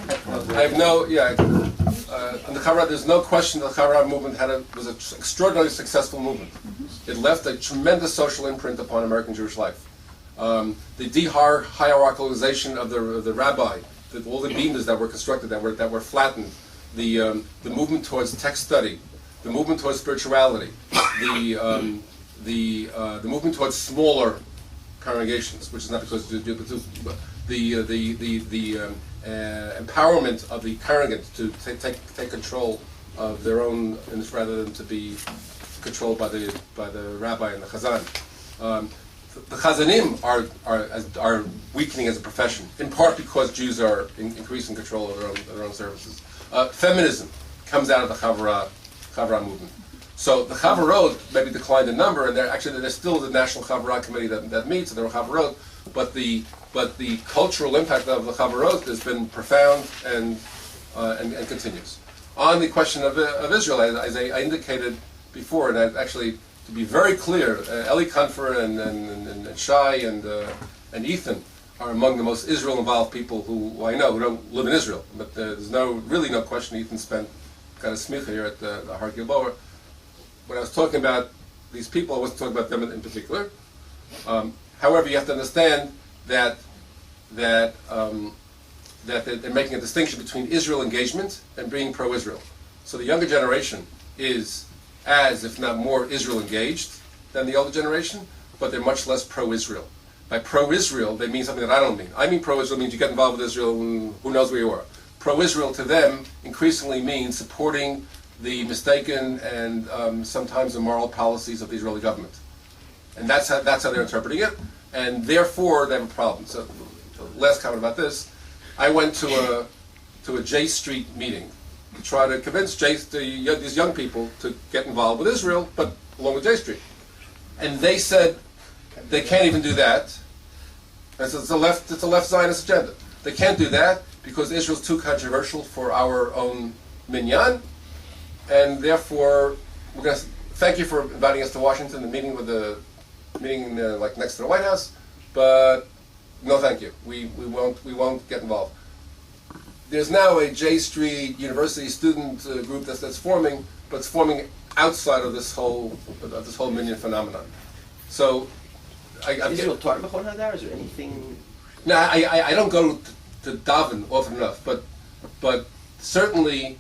I have no on the Chavra. There's no question the Chavra movement was an extraordinarily successful movement. It left a tremendous social imprint upon American Jewish life. The de-hierarchicalization of the rabbi, all the binas that were constructed, that were flattened, the movement towards text study, the movement towards spirituality, the movement towards smaller congregations, which is not because the empowerment of the congregants to take control of their own, rather than to be controlled by the rabbi and the chazan. the Chazanim are weakening as a profession, in part because Jews are increasing control of their own services. Feminism comes out of the Chavara movement. So the Chavarot maybe declined in number, and there's still the National Chavara Committee that meets, and there are Chavarot, but the cultural impact of the Chavarot has been profound and continues. On the question of Israel, as I indicated before, and actually to be very clear, Eli Kunfer and Shai and Ethan are among the most Israel-involved people who I know who don't live in Israel. But there's really no question. Ethan got a smicha here at the Har Gilboa. When I was talking about these people, I wasn't talking about them in particular. However, you have to understand that they're making a distinction between Israel engagement and being pro-Israel. So the younger generation is as, if not more, Israel engaged than the older generation, but they're much less pro-Israel. By pro-Israel, they mean something that I don't mean. I mean pro-Israel means you get involved with Israel and who knows where you are. Pro-Israel to them increasingly means supporting the mistaken and sometimes immoral policies of the Israeli government. And that's how they're interpreting it, and therefore they have a problem. So, last comment about this, I went to a J Street meeting to try to convince these young people to get involved with Israel, but along with J Street. And they said they can't even do that. And so it's a left Zionist agenda. They can't do that because Israel's too controversial for our own minyan, and therefore we're going to thank you for inviting us to Washington and meeting like next to the White House, but no, thank you. We won't get involved. There's now a J Street University student group that's forming, but it's forming outside of this whole minyan phenomenon. So, Israel taught Mechon Hadar? Is there anything? No, I don't go to daven often enough, but certainly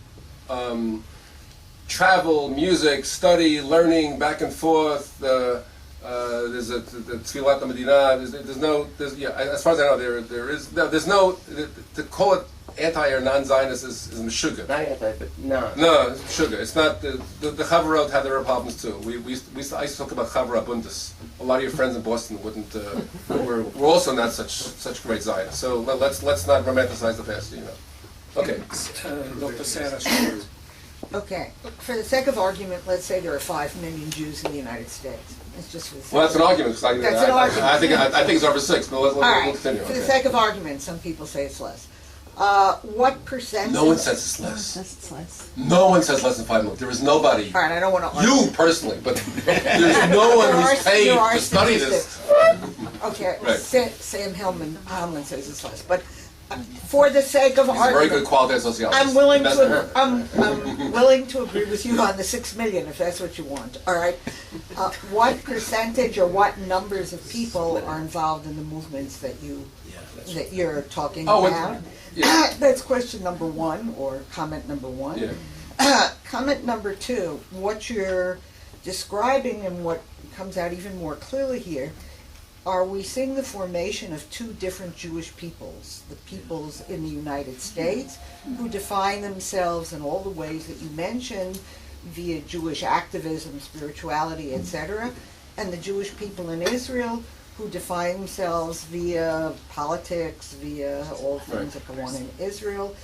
travel, music, study, learning back and forth. There's the Tfilat Medina. As far as I know, there's no to call it anti or non-Zionist is meshuggah. Not anti, but no. No, it's meshuggah. It's not the Chavarot had their problems too. I used to talk about Chavara Bundes. A lot of your friends in Boston wouldn't. We're also not such great Zionists. So let's not romanticize the past. Okay. Dr. Sarah Schroeder. Okay, for the sake of argument, let's say there are 5 million Jews in the United States. It's just for the sake Well, that's an argument. That's an argument. I think it's over 6, but let's continue. For the sake of argument, some people say it's less. What percentage? No one says it's less. It's less. No one says less than 5 million. There is nobody. All right, I don't want to argue. You personally, but there's no one who's paid to study this. Okay, Right. Sam Hellman says it's less, but for the sake of He's a argument, very good qualitative sociologist. I'm willing to agree with you on the 6 million if that's what you want. All right, what percentage or what numbers of people are involved in the movements that you're talking about? Yeah. That's question number 1 or comment number 1. Yeah. Comment number 2. What you're describing and what comes out even more clearly here. Are we seeing the formation of 2 different Jewish peoples? The peoples in the United States, who define themselves in all the ways that you mentioned, via Jewish activism, spirituality, etc., and the Jewish people in Israel, who define themselves via politics, via all things that go on in Israel,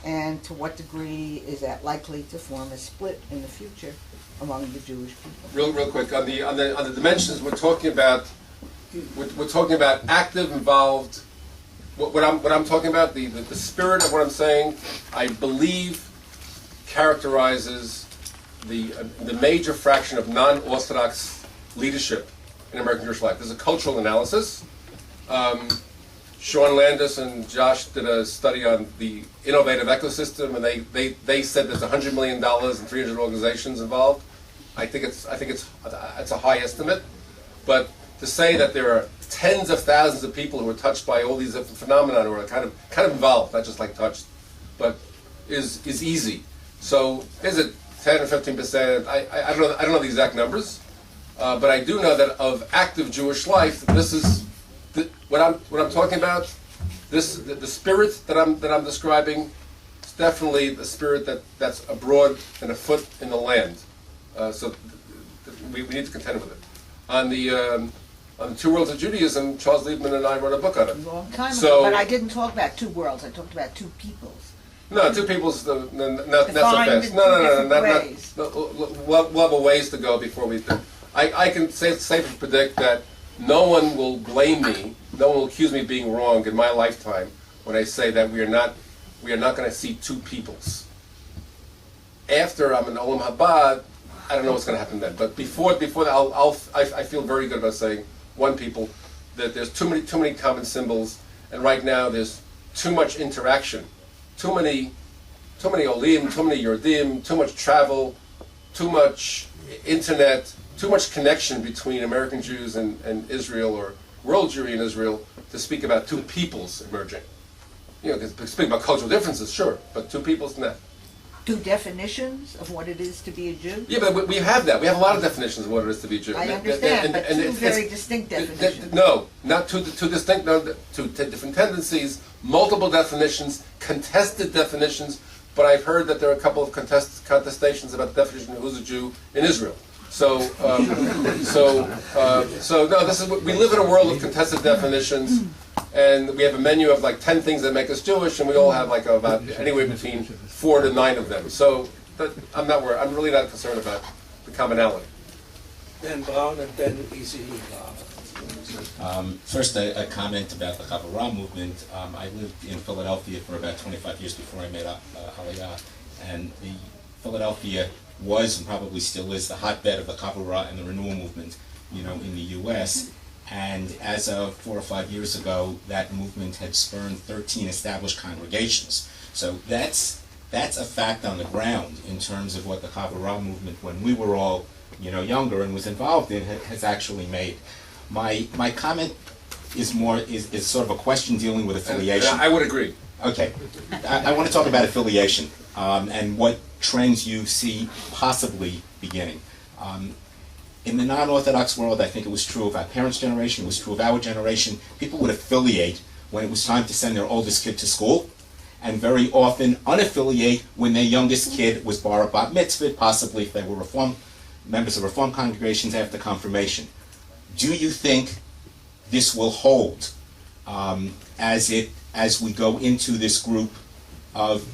and to what degree is that likely to form a split in the future among the Jewish people? Real quick, on the dimensions we're talking about active, involved. What I'm talking about, the spirit of what I'm saying, I believe characterizes the major fraction of non-Orthodox leadership in American Jewish life. There's a cultural analysis. Sean Landis and Josh did a study on the innovative ecosystem, and they said there's $100 million and 300 organizations involved. I think it's a high estimate, but to say that there are tens of thousands of people who are touched by all these different phenomena, or are kind of involved, not just like touched, but is easy. So is it 10 or 15%? I don't know the exact numbers, but I do know that of active Jewish life, this is what I'm talking about. The spirit that I'm describing is definitely the spirit that's abroad and afoot in the land. So we need to contend with it. On on the Two Worlds of Judaism. Charles Liebman and I wrote a book on it. A long time So- ago, but I didn't talk about two worlds. I talked about two peoples. No, two people's not so Defined fast. in No, two no, different not. ways. We'll have a ways to go before we. I can safely predict that no one will blame me, no one will accuse me of being wrong in my lifetime when I say that we are not going to see two peoples. After I'm in Olam Haba, I don't know what's going to happen then. But before that, I feel very good about saying one people. That there's too many common symbols, and right now there's too much interaction, too many olim, too many yordim, too much travel, too much internet, too much connection between American Jews and Israel or world Jewry and Israel to speak about two peoples emerging. You know, to speak about cultural differences, sure, but two peoples, no. Two definitions of what it is to be a Jew? Yeah, but we have that. We have a lot of definitions of what it is to be a Jew. I understand, but two very distinct definitions. No, not two distinct, no, two different tendencies, multiple definitions, contested definitions, but I've heard that there are a couple of contestations about the definition of who's a Jew in Israel. So no, this is we live in a world of contested definitions, and we have a menu of like 10 things that make us Jewish, and we all have like about anywhere between 4 to 9 of them. So I'm not worried. I'm really not concerned about the commonality. Then Brown and then Easy. First, a comment about the Chavurah movement. I lived in Philadelphia for about 25 years before I made Aliyah, and the Philadelphia was and probably still is the hotbed of the Chavurah and the renewal movement, you know, in the U.S. And as of 4 or 5 years ago, that movement had spurned 13 established congregations. So that's a fact on the ground in terms of what the Chavurah movement, when we were all, you know, younger and was involved in, has actually made. My comment is sort of a question dealing with affiliation. I would agree. Okay, I want to talk about affiliation and what trends you see possibly beginning. In the non-Orthodox world, I think it was true of our parents' generation, it was true of our generation. People would affiliate when it was time to send their oldest kid to school, and very often unaffiliate when their youngest kid was bar or bat mitzvah, possibly if they were members of Reform congregations after confirmation. Do you think this will hold as we go into this group of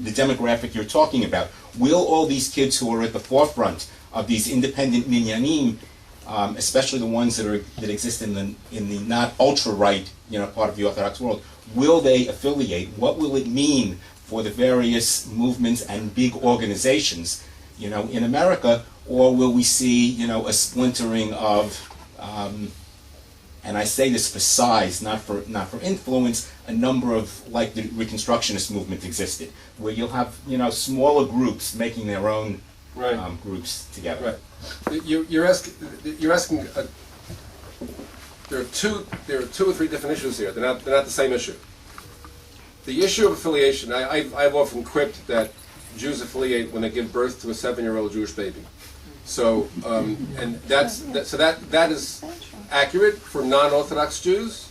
the demographic you're talking about? Will all these kids who are at the forefront of these independent minyanim, especially the ones that exist in the not ultra right, you know, part of the Orthodox world, will they affiliate? What will it mean for the various movements and big organizations, you know, in America? Or will we see, you know, a splintering of, and I say this for size, not for influence, a number of, like the Reconstructionist movement existed, where you'll have, you know, smaller groups making their own groups together. Right. You're asking. There are two or three different issues here. They're not the same issue. The issue of affiliation. I've often quipped that Jews affiliate when they give birth to a 7-year-old Jewish baby. So and that is accurate for non-Orthodox Jews.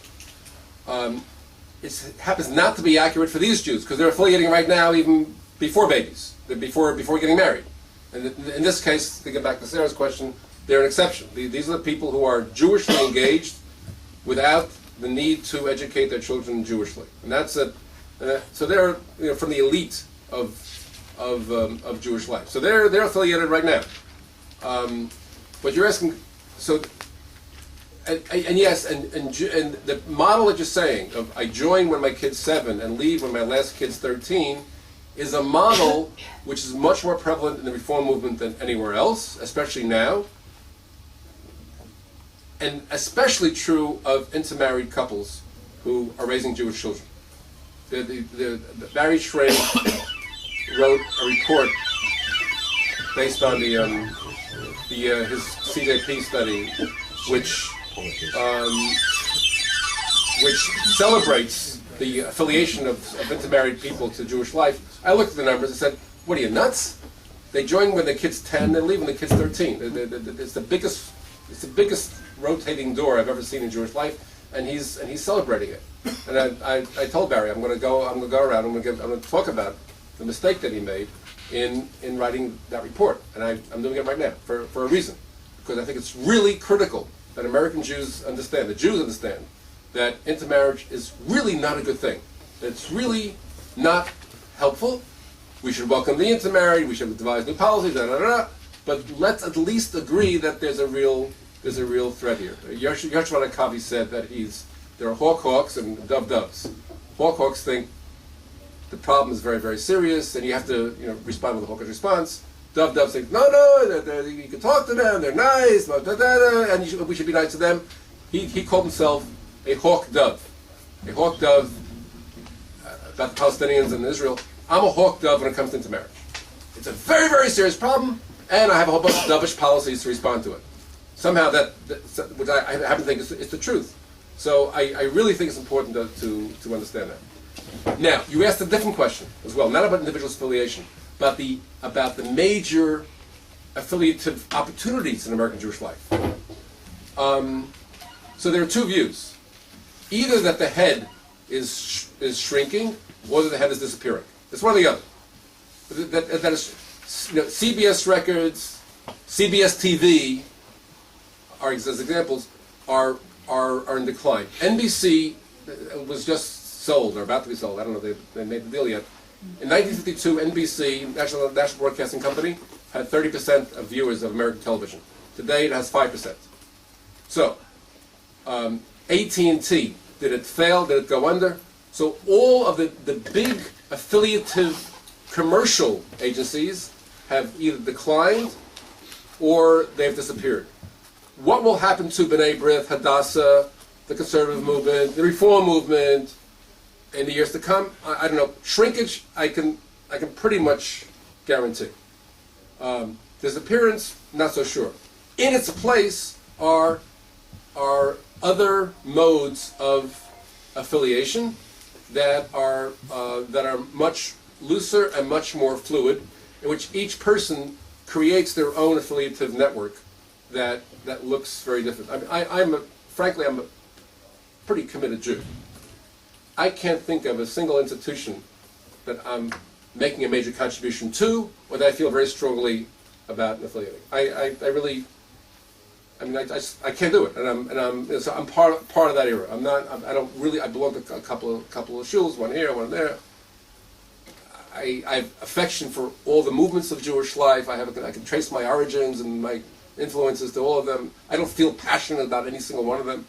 It happens not to be accurate for these Jews because they're affiliating right now even before babies, before getting married. And in this case, to get back to Sarah's question, they're an exception. These are the people who are Jewishly engaged without the need to educate their children Jewishly, and that's so they're, you know, from the elite of Jewish life. So they're affiliated right now. But you're asking, so and yes, and the model that you're saying of I join when my kid's 7 and leave when my last kid's 13 is a model which is much more prevalent in the Reform movement than anywhere else, especially now, and especially true of intermarried couples who are raising Jewish children. Barry Schramm wrote a report based on his CJP study, which celebrates the affiliation of intermarried people to Jewish life. I looked at the numbers and said, "What are you, nuts? They join when the kid's 10, they leave when the kid's 13. It's the biggest rotating door I've ever seen in Jewish life, and he's celebrating it." And I told Barry, I'm going to go around. I'm going to talk about the mistake that he made in writing that report, and I'm doing it right now for a reason, because I think it's really critical that American Jews understand, the Jews understand, that intermarriage is really not a good thing. It's really not helpful. We should welcome the intermarried, we should devise new policies, but let's at least agree that there's a real threat here. Yoshua Kavi said that there are hawks and doves. Hawks think the problem is very, very serious, and you have to respond with a hawkish response. Doves think, no, you can talk to them, they're nice, and we should be nice to them. He called himself a hawk dove. A hawk dove about the Palestinians and Israel. I'm a hawk dove when it comes to intermarriage. It's a very, very serious problem, and I have a whole bunch of dovish policies to respond to it. Somehow which I happen to think is the truth. So I really think it's important to understand that. Now, you asked a different question as well, not about individual affiliation, but about the major affiliative opportunities in American Jewish life. So there are two views. Either that the head is shrinking, or that the head is disappearing. It's one or the other. That is, CBS records, CBS TV, as examples, are in decline. NBC was just sold, or about to be sold. I don't know if they made the deal yet. In 1952, NBC, National Broadcasting Company, had 30% of viewers of American television. Today, it has 5%. So, AT&T, did it fail? Did it go under? So all of the big affiliative commercial agencies have either declined or they've disappeared. What will happen to B'nai B'rith, Hadassah, the conservative movement, the reform movement in the years to come? I don't know. Shrinkage, I can pretty much guarantee. Disappearance, not so sure. In its place are other modes of affiliation that are much looser and much more fluid, in which each person creates their own affiliative network that looks very different. I mean, frankly, I'm a pretty committed Jew. I can't think of a single institution that I'm making a major contribution to, or that I feel very strongly about affiliating. I can't do it, so I'm part of that era. I belong to a couple of shuls, one here, one there. I have affection for all the movements of Jewish life. I can trace my origins and my influences to all of them. I don't feel passionate about any single one of them,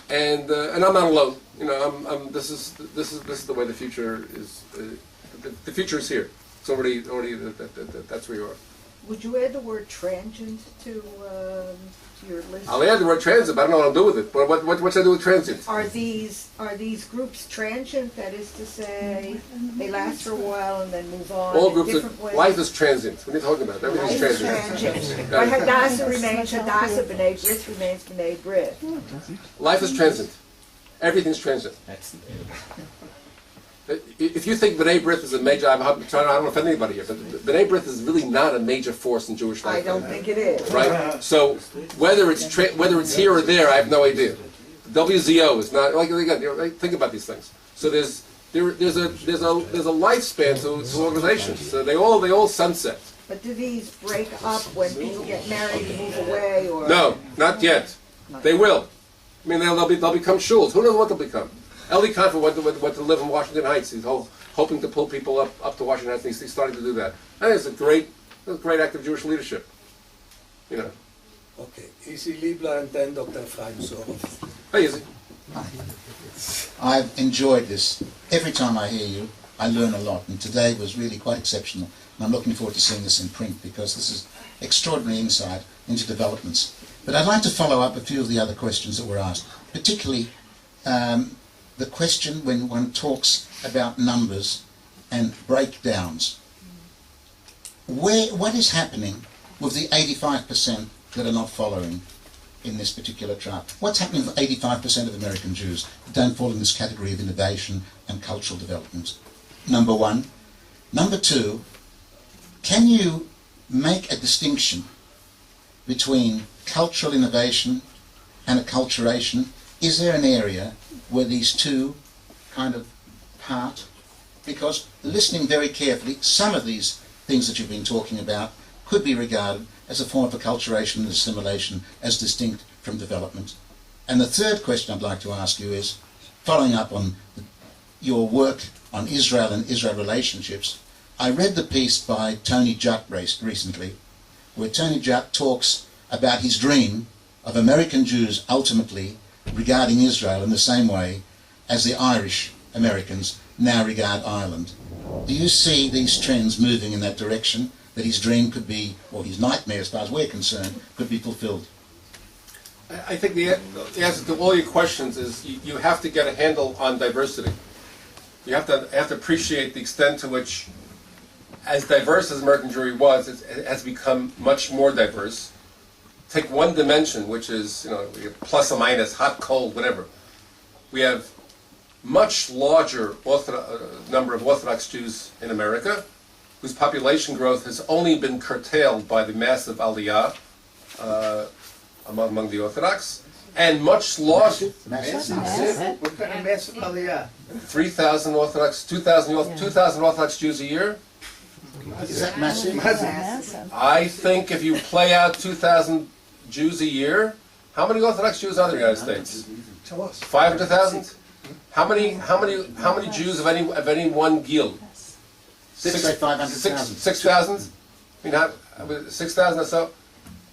and I'm not alone. This is the way the future is. The future is here. It's already that's where you are. Would you add the word transient to your list? I'll add the word transient, but I don't know what I'll do with it. What should I do with transient? Are these groups transient? That is to say, they last for a while and then move on. All groups. Different ways? Life is transient. What are you talking about? Everything's transient. But Hadassah remains Hadassah. B'nai B'rith remains B'nai B'rith. Life is transient. Everything's transient. If you think B'nai B'rith is a major, I don't want to offend anybody here, but B'nai B'rith is really not a major force in Jewish life. I don't think it is. Right? So whether it's here or there, I have no idea. WZO is not again. Think about these things. So there's a lifespan to organizations. So they all sunset. But do these break up when people get married and move away, or no, not yet. They will. I mean, they'll become shuls. Who knows what they'll become? Eli Confer went to live in Washington Heights. He's hoping to pull people up to Washington Heights. He's starting to do that. I think it's a great act of Jewish leadership. Okay, Izzy Liebman and then Dr. Ephraim Sorov. Hey, Izzy. I've enjoyed this. Every time I hear you, I learn a lot, and today was really quite exceptional. And I'm looking forward to seeing this in print, because this is extraordinary insight into developments. But I'd like to follow up a few of the other questions that were asked, particularly the question when one talks about numbers and breakdowns. What is happening with the 85% that are not following in this particular chart? What's happening with 85% of American Jews who don't fall in this category of innovation and cultural development? Number one. Number two, can you make a distinction between cultural innovation and acculturation? Is there an area where these two kind of part? Because listening very carefully, some of these things that you've been talking about could be regarded as a form of acculturation and assimilation as distinct from development? And the third question I'd like to ask you is, following up on your work on Israel and Israel relationships, I read the piece by Tony Judt recently, where Tony Judt talks about his dream of American Jews ultimately regarding Israel in the same way as the Irish Americans now regard Ireland. Do you see these trends moving in that direction, that his dream could be, or his nightmare as far as we're concerned, could be fulfilled? I think the answer to all your questions is you have to get a handle on diversity. You have to appreciate the extent to which, as diverse as American Jewry was, it has become much more diverse. Take one dimension, which is, we have plus or minus, hot, cold, whatever. We have much larger number of Orthodox Jews in America, whose population growth has only been curtailed by the massive aliya among the Orthodox, and much larger. Massive? What kind of massive aliya? 3,000 Orthodox, 2,000 Orthodox Jews a year. Is that massive? I think if you play out 2,000 Jews a year, how many Orthodox Jews are there in the United States? 500,000. How many Jews of any one gil? 500,000. 6,000. I mean, 6,000 or so.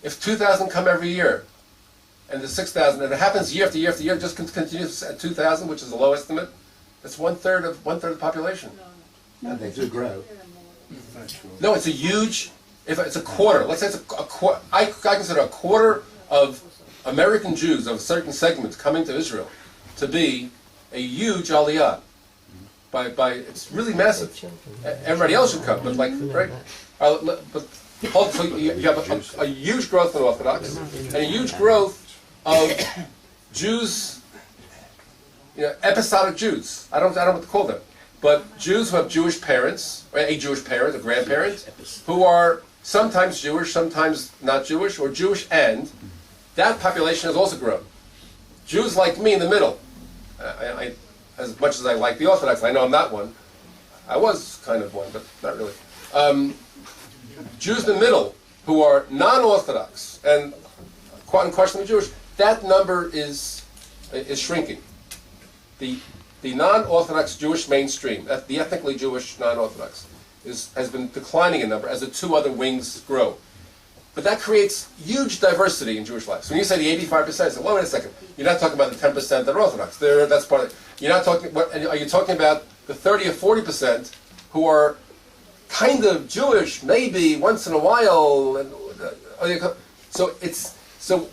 If 2,000 come every year, and the 6,000, and it happens year after year after year, just continues at 2,000, which is the low estimate. That's one third of the population. No, they do grow. No, it's a huge. If it's a quarter, let's say it's a quarter. I consider a quarter of American Jews of certain segments coming to Israel to be a huge aliyah. By it's really massive. Everybody else should come, but right. But hopefully you have a huge growth in Orthodox and a huge growth of Jews, episodic Jews. I don't know what to call them, but Jews who have Jewish parents, or a Jewish parent, a grandparent, who are sometimes Jewish, sometimes not Jewish, or Jewish, and that population has also grown. Jews like me in the middle. I as much as I like the Orthodox, I know I'm not one. I was kind of one, but not really. Jews in the middle who are non-Orthodox and unquestionably Jewish, that number is shrinking. The non-Orthodox Jewish mainstream, the ethnically Jewish non-Orthodox, has been declining in number as the two other wings grow. But that creates huge diversity in Jewish life. So when you say the 85%, say, well, wait a second, you're not talking about the 10% that are Orthodox. That's part of it. You're not talking. Are you talking about the 30 or 40% who are kind of Jewish, maybe once in a while?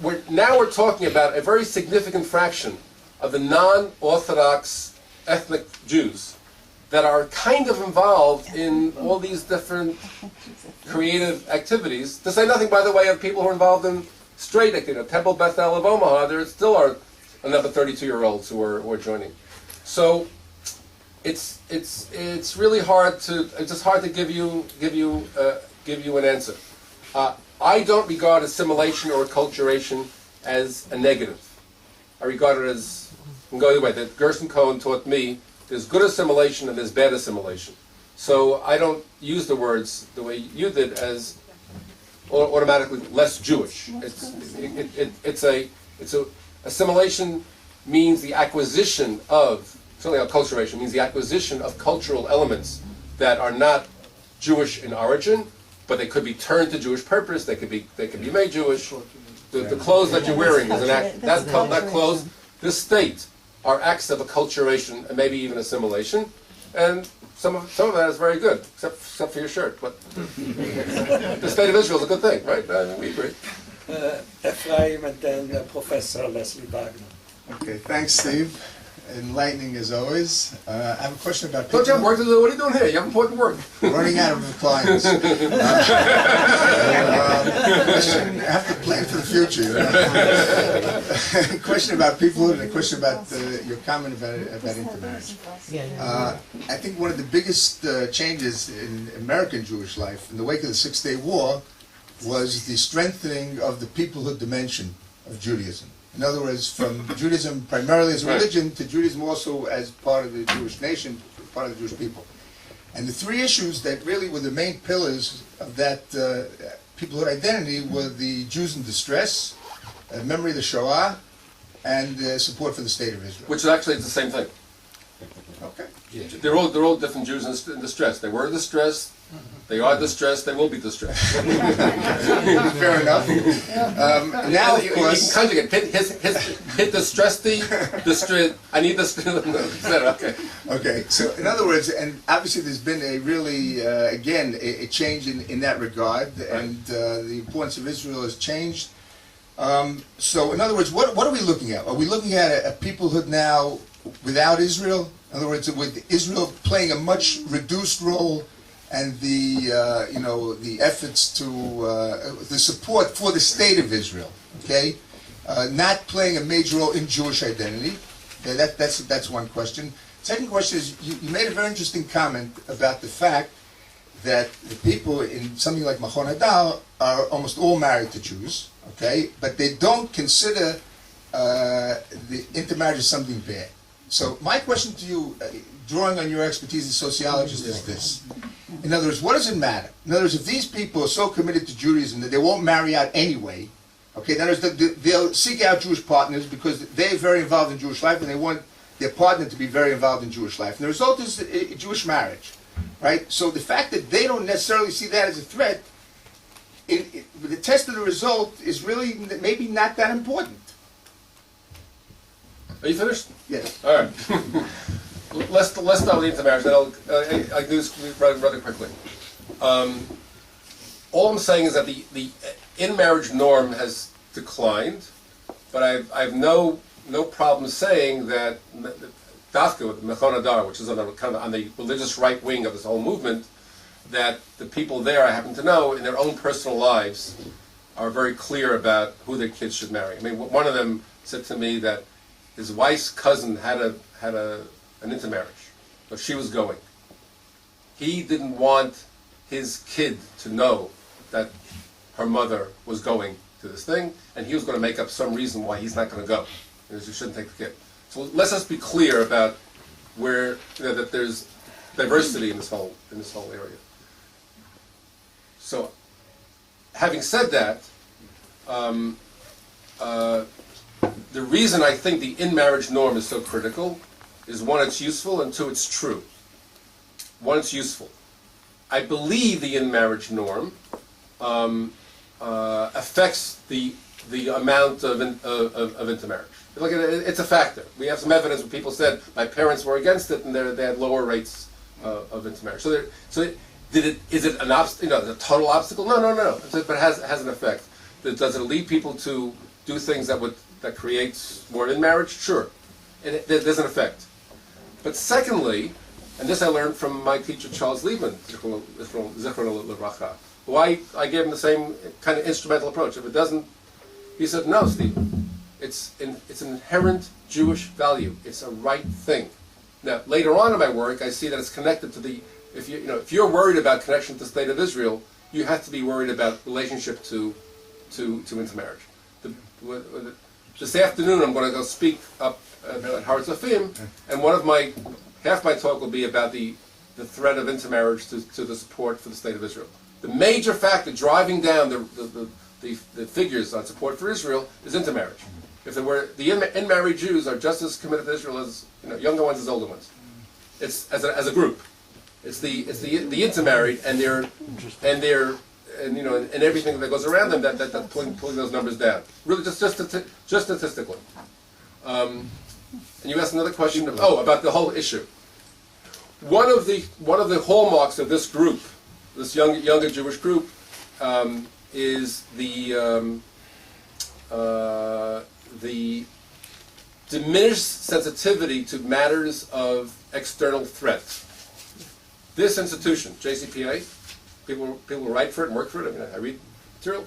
We're talking about a very significant fraction of the non-Orthodox ethnic Jews that are kind of involved in all these different creative activities. To say nothing, by the way, of people who are involved in straight, Temple Beth El of Omaha. There still are another 32-year-olds who are joining. So it's really hard to give you an answer. I don't regard assimilation or acculturation as a negative. I regard it as, and go the way that Gerson Cohen taught me, there's good assimilation and there's bad assimilation. So I don't use the words the way you did as automatically less Jewish. Assimilation means the acquisition of, certainly acculturation means the acquisition of cultural elements that are not Jewish in origin, but they could be turned to Jewish purpose. They could be made Jewish. The clothes that you're wearing is an act. That clothes, this state, are acts of acculturation and maybe even assimilation. And some of that is very good, except for your shirt. But the state of Israel is a good thing, right? We agree. Ephraim and then Professor Leslie Wagner. Okay, thanks, Steve. Enlightening as always. I have a question about people. Don't you have work to do? What are you doing here? You have important work. Running out of clients. I have to plan for the future. Question about peoplehood and a question about your comment about intermarriage. I think one of the biggest changes in American Jewish life in the wake of the Six-Day War was the strengthening of the peoplehood dimension of Judaism. In other words, from Judaism primarily as a religion to Judaism also as part of the Jewish nation, part of the Jewish people. And the three issues that really were the main pillars of that peoplehood identity were the Jews in distress, memory of the Shoah, and support for the state of Israel. Which is actually the same thing. Okay. They're all different Jews in distress. They were distressed. They are distressed. They will be distressed. Fair enough. Now, of course, you can conjugate. Hit distress distress. I need this. Okay. Okay. So, in other words, and obviously, there's been a really, again, a change in that regard, and the importance of Israel has changed. So, in other words, what are we looking at? Are we looking at a peoplehood now without Israel? In other words, with Israel playing a much reduced role, and the the efforts to the support for the state of Israel, okay, not playing a major role in Jewish identity. Okay, that's one question. Second question is you made a very interesting comment about the fact that the people in something like Machon Hadar are almost all married to Jews, okay, but they don't consider the intermarriage as something bad. So my question to you, drawing on your expertise as a sociologist, is this. In other words, what does it matter? In other words, if these people are so committed to Judaism that they won't marry out anyway, okay, that is, they'll seek out Jewish partners because they're very involved in Jewish life and they want their partner to be very involved in Jewish life. And the result is a Jewish marriage, right? So the fact that they don't necessarily see that as a threat, the test of the result is really maybe not that important. Are you finished? Yes. All right. Let's start with intermarriage. Then I'll do this rather quickly. All I'm saying is that the in-marriage norm has declined, but I have no problem saying that Dafka with Mechon Hadar, which is on the religious right wing of this whole movement, that the people there I happen to know in their own personal lives are very clear about who their kids should marry. I mean, one of them said to me that his wife's cousin had an intermarriage, but she was going. He didn't want his kid to know that her mother was going to this thing, and he was going to make up some reason why he's not going to go. He shouldn't take the kid. So let's just be clear about where that there's diversity in this whole area. So, having said that, the reason I think the in-marriage norm is so critical is one, it's useful, and two, it's true. One, it's useful. I believe the in-marriage norm affects the amount of intermarriage. Like it's a factor. We have some evidence where people said my parents were against it, and they had lower rates of intermarriage. Is it a total obstacle? No. But it has an effect. Does it lead people to do things that creates more in marriage? Sure, and there's an effect. But secondly, and this I learned from my teacher Charles Liebman, who I gave him the same kind of instrumental approach. If it doesn't, he said, no, Steve, it's an inherent Jewish value. It's a right thing. Now, later on in my work, I see that it's connected to if you're worried about connection to the state of Israel, you have to be worried about relationship to intermarriage. This afternoon, I'm going to go speak up at Har Tzofim, and half my talk will be about the threat of intermarriage to the support for the state of Israel. The major factor driving down the figures on support for Israel is intermarriage. If there were the in-married Jews are just as committed to Israel as younger ones as older ones. It's as a group. It's the intermarried and everything that goes around them that pulling those numbers down. Really, just statistically. And you asked another question about the whole issue. One of the hallmarks of this group, this younger Jewish group, is the diminished sensitivity to matters of external threat. This institution, JCPA, people write for it and work for it. I mean, I read material.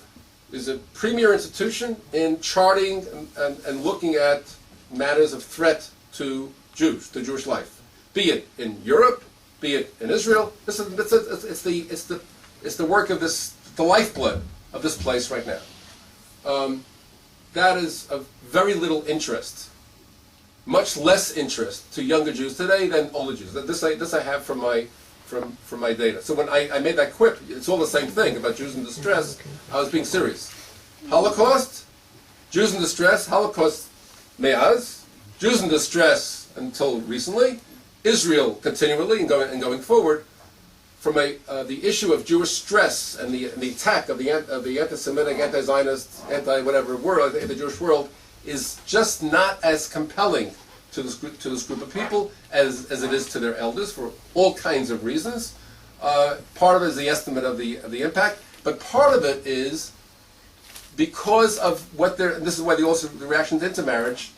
Is a premier institution in charting and looking at matters of threat to Jews, to Jewish life, be it in Europe, be it in Israel. It's the work of the lifeblood of this place right now. That is of very little interest, much less interest to younger Jews today than older Jews. This I have from my data. So when I made that quip, it's all the same thing about Jews in distress. I was being serious. Holocaust, Jews in distress, Holocaust me'az, Jews in distress until recently, Israel continually and going forward, from the issue of Jewish stress and the attack of the anti-Semitic, anti-Zionist, anti-whatever world, the Jewish world, is just not as compelling to this group of people as it is to their elders for all kinds of reasons. Part of it is the estimate of the impact, but part of it is because of what they're. This is why the reaction to intermarriage.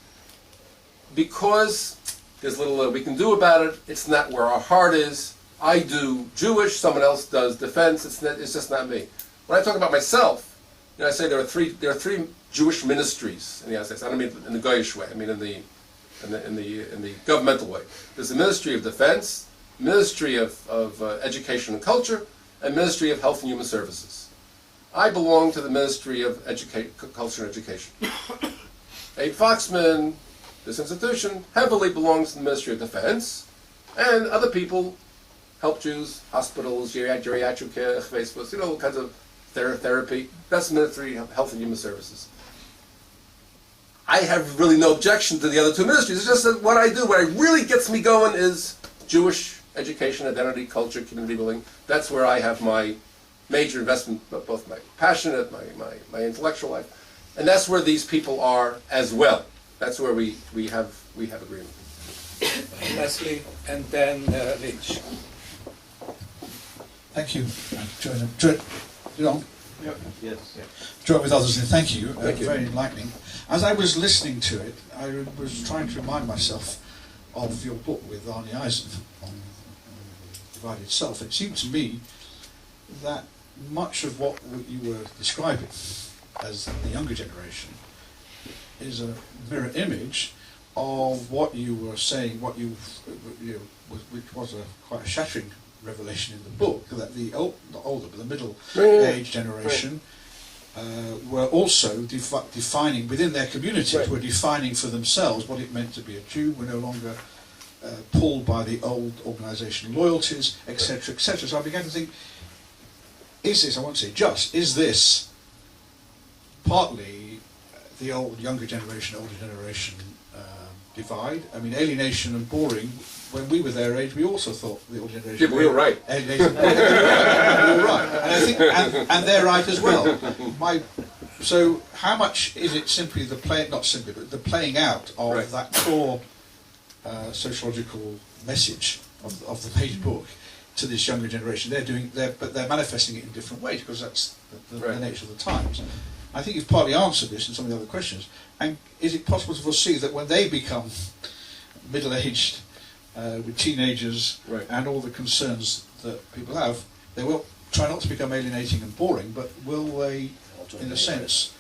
Because there's little we can do about it. It's not where our heart is. I do Jewish, someone else does defense. It's just not me. When I talk about myself, I say there are three Jewish ministries in the United States. I don't mean in the Goyish way. I mean in the governmental way. There's the Ministry of Defense, Ministry of Education and Culture, and Ministry of Health and Human Services. I belong to the Ministry of Culture and Education. Abe Foxman, this institution, heavily belongs to the Ministry of Defense, and other people help Jews, hospitals, geriatric care, all kinds of therapy. That's the Ministry of Health and Human Services. I have really no objection to the other two ministries. It's just that what I do, what really gets me going is Jewish education, identity, culture, community building. That's where I have my major investment, both my passionate, my intellectual life. And that's where these people are as well. That's where we have agreement. Leslie, and then Rich. Thank you. Join with others in thank you. Very enlightening. As I was listening to it, I was trying to remind myself of your book with Arnold Eisen on Divided Self. It seemed to me that much of what you were describing as the younger generation is a mirror image of what you were saying, which was quite a shattering revelation in the book, that the older, but the middle age generation were also defining within their communities, were defining for themselves what it meant to be a Jew, were no longer pulled by the old organisational loyalties, etc., etc. So I began to think, is this, I won't say just, is this partly the younger generation, older generation divide? I mean, alienation and boring, when we were their age, we also thought the older generation... Yeah, we were right. Alienated. We were right. And I think, and they're right as well. So how much is it simply the playing out of that core sociological message of the page book to this younger generation? But they're manifesting it in different ways because that's the nature of the times. I think you've partly answered this in some of the other questions. And is it possible to foresee that when they become middle-aged, with teenagers and all the concerns that people have, they will try not to become alienating and boring, but will they, in a sense,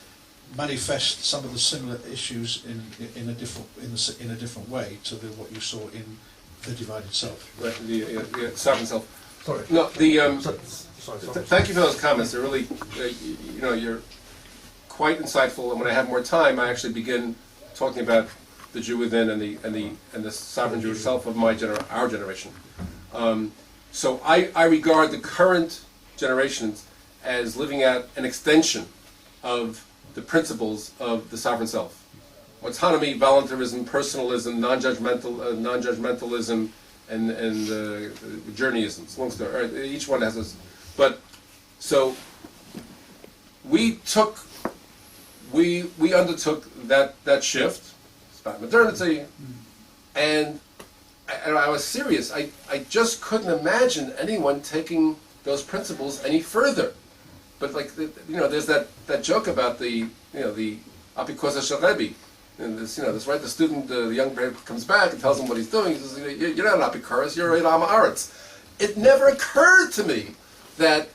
manifest some of the similar issues in a different way to what you saw in the divided self? Right, the sovereign self. Sorry. No, thank you for those comments. They're really, you're quite insightful. And when I have more time, I actually begin talking about the Jew within and the sovereign Jewish self of our generation. So I regard the current generations as living out an extension of the principles of the sovereign self. Autonomy, voluntarism, personalism, non-judgmentalism, and journeyism. It's a long story. Each one has this. But so we undertook that shift. About modernity, and I was serious. I just couldn't imagine anyone taking those principles any further. But there's that joke about the apikosa shel and this the student, the young man comes back and tells him what he's doing. He says, "You're not an apikoros, you're an ama aretz." It never occurred to me that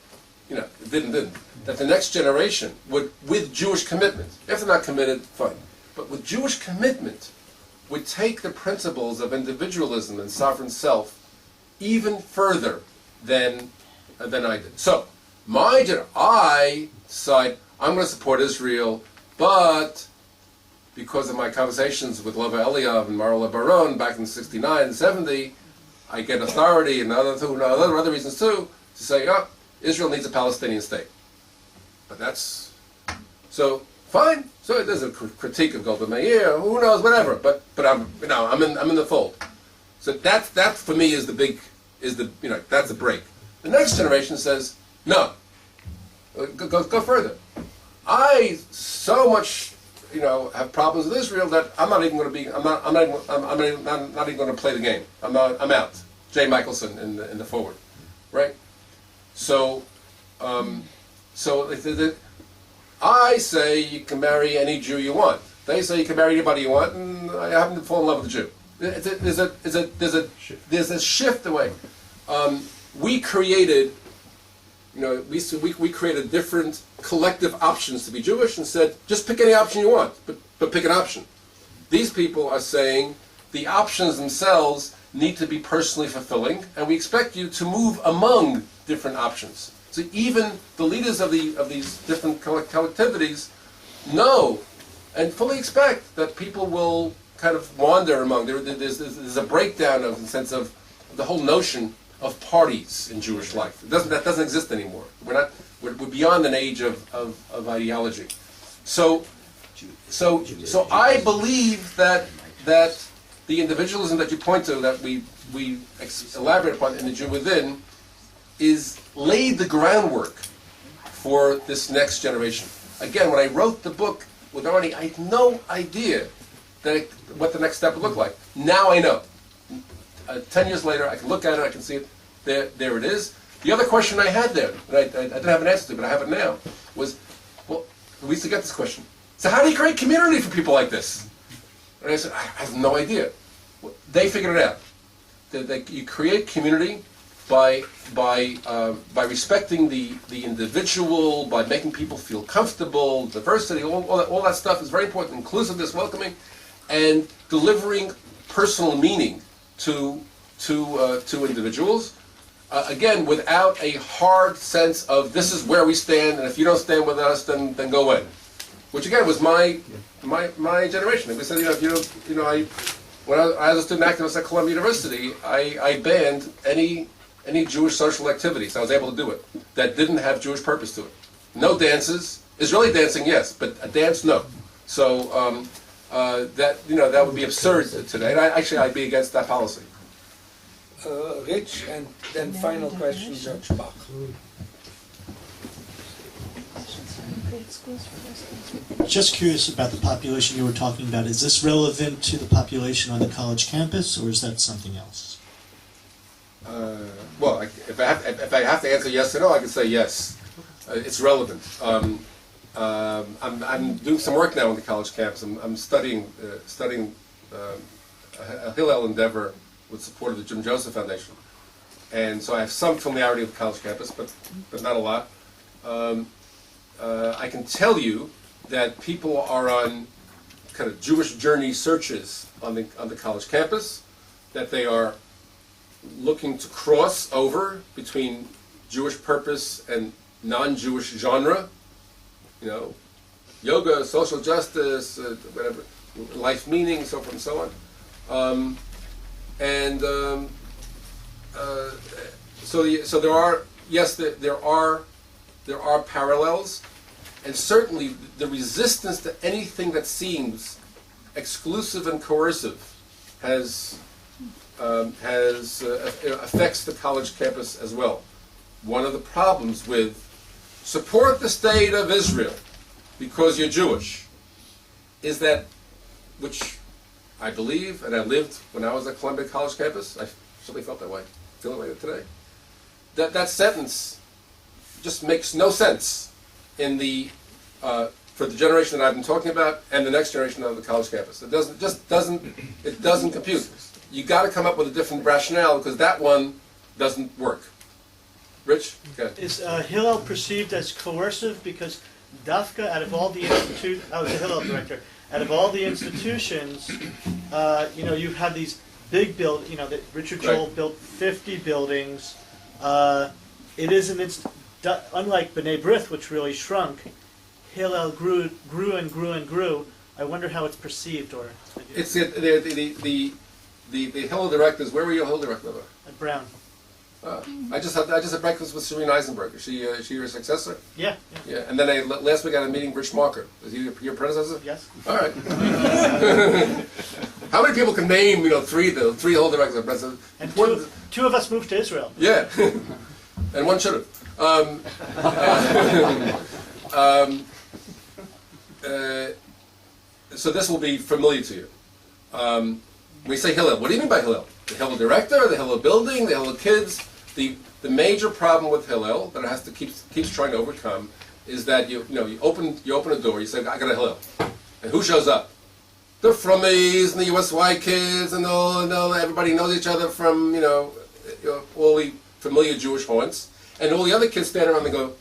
it didn't that the next generation would, with Jewish commitment, if they're not committed, fine. But with Jewish commitment, would take the principles of individualism and sovereign self even further than I did. So, I decide I'm going to support Israel, but because of my conversations with Lova Eliyav and Marola Baron back in '69 and '70, I get authority and other reasons too to say, Israel needs a Palestinian state. But that's so. Fine. So there's a critique of Golda Meir. Who knows? Whatever. But I'm in the fold. So that for me is that's a break. The next generation says no. Go further. I so much have problems with Israel that I'm not even going to be. I'm not even going to play the game. I'm out. Jay Michelson in the forward, right? So I say you can marry any Jew you want. They say you can marry anybody you want, and I happen to fall in love with a Jew. There's a shift away. We created, we created different collective options to be Jewish, and said just pick any option you want, but pick an option. These people are saying the options themselves need to be personally fulfilling, and we expect you to move among different options. So even the leaders of these different collectivities know and fully expect that people will kind of wander among. There's a breakdown of the sense of the whole notion of parties in Jewish life. That doesn't exist anymore. We're beyond an age of ideology. So I believe that the individualism that you point to, that we elaborate upon in the Jew Within, is laid the groundwork for this next generation. Again, when I wrote the book with Arnie, I had no idea what the next step would look like. Now I know. 10 years later, I can look at it, I can see it. There it is. The other question I had there, and I didn't have an answer to, but I have it now, was, well, we used to get this question. So how do you create community for people like this? And I said, I have no idea. Well, they figured it out. That you create community by respecting the individual, by making people feel comfortable, diversity, all that stuff is very important, inclusiveness, welcoming, and delivering personal meaning to individuals. Again, without a hard sense of this is where we stand, and if you don't stand with us, then go away. Which again was my generation. We said, when I was a student activist at Columbia University, I banned any Jewish social activities. I was able to do it that didn't have Jewish purpose to it. No dances. Israeli dancing, yes, but a dance, no. So that would be absurd today. And I'd be against that policy. Rich, and then final question, Judge Bach. Just curious about the population you were talking about. Is this relevant to the population on the college campus, or is that something else? Well, if I have to answer yes or no, I can say yes. It's relevant. I'm doing some work now on the college campus. I'm studying a Hillel endeavor with support of the Jim Joseph Foundation, and so I have some familiarity with the college campus, but not a lot. I can tell you that people are on kind of Jewish journey searches on the college campus, that they are looking to cross over between Jewish purpose and non-Jewish genre, yoga, social justice, whatever, life meaning, so forth and so on. So there are parallels, and certainly the resistance to anything that seems exclusive and coercive affects the college campus as well. One of the problems with support the state of Israel because you're Jewish is that, which I believe, and I lived when I was at Columbia College campus, I certainly felt that way, feeling like it today, that sentence just makes no sense in for the generation that I've been talking about and the next generation on the college campus. It doesn't compute. You got to come up with a different rationale because that one doesn't work. Rich? Okay. Is Hillel perceived as coercive because Dafka, out of all the institutions, I was a Hillel director, out of all the institutions, you have these big that Richard Joel built 50 buildings. It is unlike B'nai B'rith, which really shrunk. Hillel grew and grew and grew. I wonder how it's perceived, or it's the Hillel directors. Where were you Hillel director? At Brown. I just had breakfast with Serena Eisenberg. Is she your successor? Yeah. Yeah. And then last week I had a meeting with Rich Marker. Is he your predecessor? Yes. All right. How many people can name three whole directors of president? And two of us moved to Israel. Yeah. And one should have. So this will be familiar to you. When we say Hillel, what do you mean by Hillel? The Hillel director, the Hillel building, the Hillel kids. The major problem with Hillel that it has to keeps trying to overcome is that you open a door, you say, I got a Hillel. And who shows up? The Frummies and the USY kids and everybody knows each other from all the familiar Jewish haunts. And all the other kids stand around and go,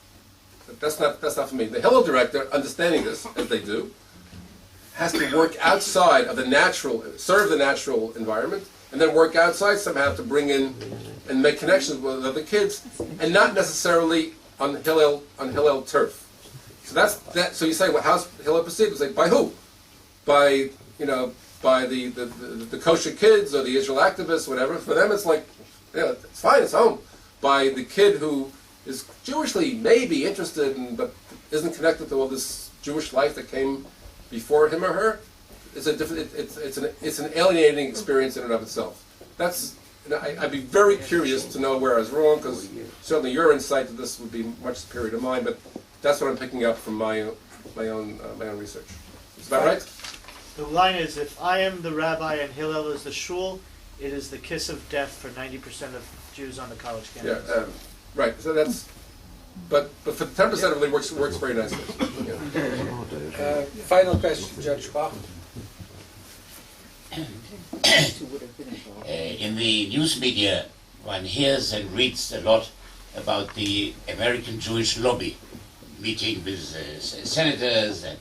that's not for me. The Hillel director, understanding this, as they do, has to work outside of serve the natural environment, and then work outside somehow to bring in and make connections with other kids, and not necessarily on Hillel turf. So that's that. So you say, well, how's Hillel perceived? You say, by who? By the kosher kids or the Israel activists, whatever. For them, it's like, it's fine, it's home. By the kid who is Jewishly maybe interested but isn't connected to all this Jewish life that came before him or her, it's an alienating experience in and of itself. I'd be very curious to know where I was wrong, because certainly your insight to this would be much superior to mine. But that's what I'm picking up from my own research. Is that right? The line is, if I am the rabbi and Hillel is the shul, it is the kiss of death for 90% of Jews on the college campus. Yeah, right. So that's, but for 10% it really works very nicely. Yeah. Final question, Judge Bach. In the news media, one hears and reads a lot about the American Jewish lobby, meeting with senators and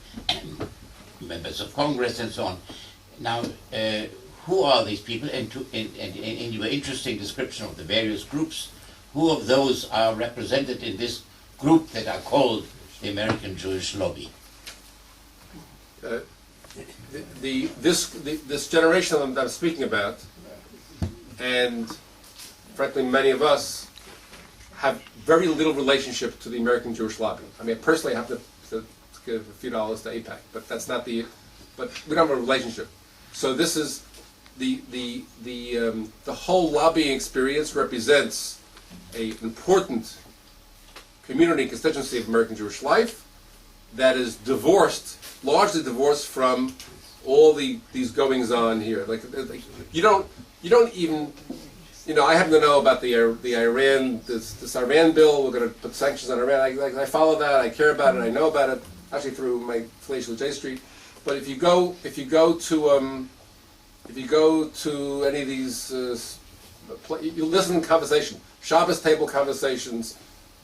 members of Congress and so on. Now, who are these people? And in your interesting description of the various groups, who of those are represented in this group that are called the American Jewish lobby? This generation that I'm speaking about, and frankly many of us, have very little relationship to the American Jewish lobby. I mean, personally I have to give a few dollars to AIPAC, but but we don't have a relationship. So this is the whole lobbying experience represents an important community constituency of American Jewish life that is largely divorced from all these goings on here. Like you don't even, I happen to know about the Iran, this Iran bill. We're going to put sanctions on Iran. I follow that. I care about it. I know about it actually through my affiliation with J Street. But if you go to any of these, you listen to conversation, Shabbos table conversations,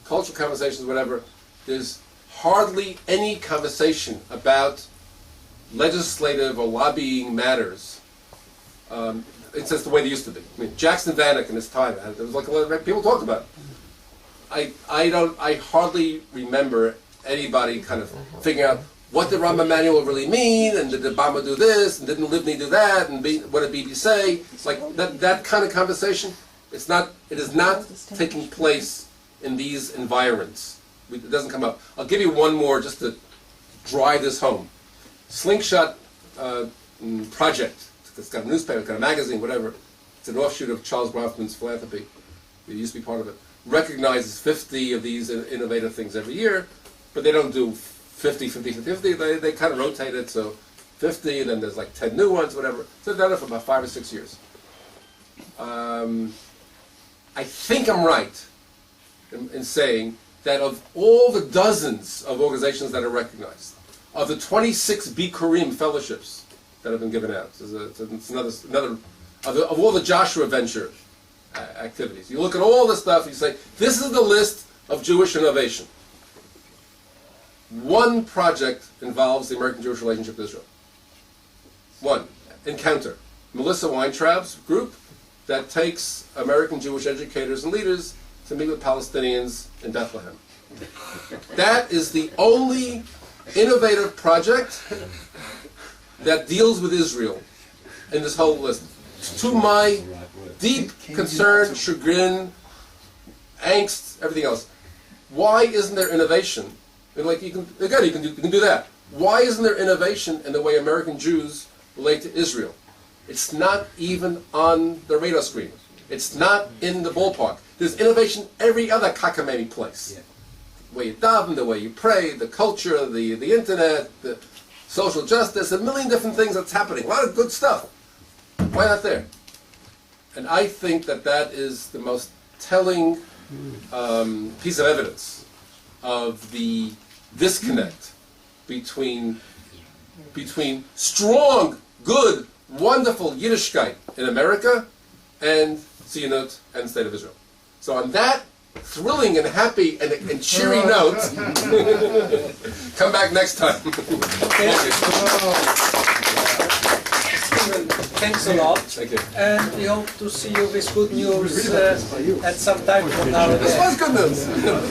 cultural conversations, whatever. There's hardly any conversation about legislative or lobbying matters. It's just the way they used to be. I mean, Jackson Vanik in his time, there was like a lot of people talked about it. I hardly remember anybody kind of figuring out what did Rahm Emanuel really mean, and did Obama do this, and didn't Liebman do that, and what did Bibi say? It's like that kind of conversation. It is not taking place in these environments. It doesn't come up. I'll give you one more just to drive this home. Slingshot Project. It's got a newspaper, it's got a magazine, whatever. It's an offshoot of Charles Bronfman's Philanthropy. It used to be part of it. Recognizes 50 of these innovative things every year, but they don't do 50. They kind of rotate it, so 50, and then there's like 10 new ones, whatever. So they've done it for about 5 or 6 years. I think I'm right in saying that of all the dozens of organizations that are recognized, of the 26 Bikurim fellowships that have been given out, it's another of all the Joshua Venture activities. You look at all the stuff, you say, this is the list of Jewish innovation. One project involves the American Jewish relationship with Israel. One, Encounter. Melissa Weintraub's group that takes American Jewish educators and leaders to meet with Palestinians in Bethlehem. That is the only innovative project that deals with Israel in this whole list. To my deep concern, chagrin, angst, everything else. Why isn't there innovation? And like you can do that. Why isn't there innovation in the way American Jews relate to Israel? It's not even on the radar screen. It's not in the ballpark. There's innovation every other cockamamie place. Yeah. The way you daven, the way you pray, the culture, the internet, the social justice, a million different things that's happening. A lot of good stuff. Why not there? And I think that that is the most telling piece of evidence of the disconnect between strong, good, wonderful Yiddishkeit in America and Zionut and the State of Israel. So on that thrilling and happy and cheery note, come back next time. Thanks a lot. Thank you. And we hope to see you with good news at some time from now. This was good news.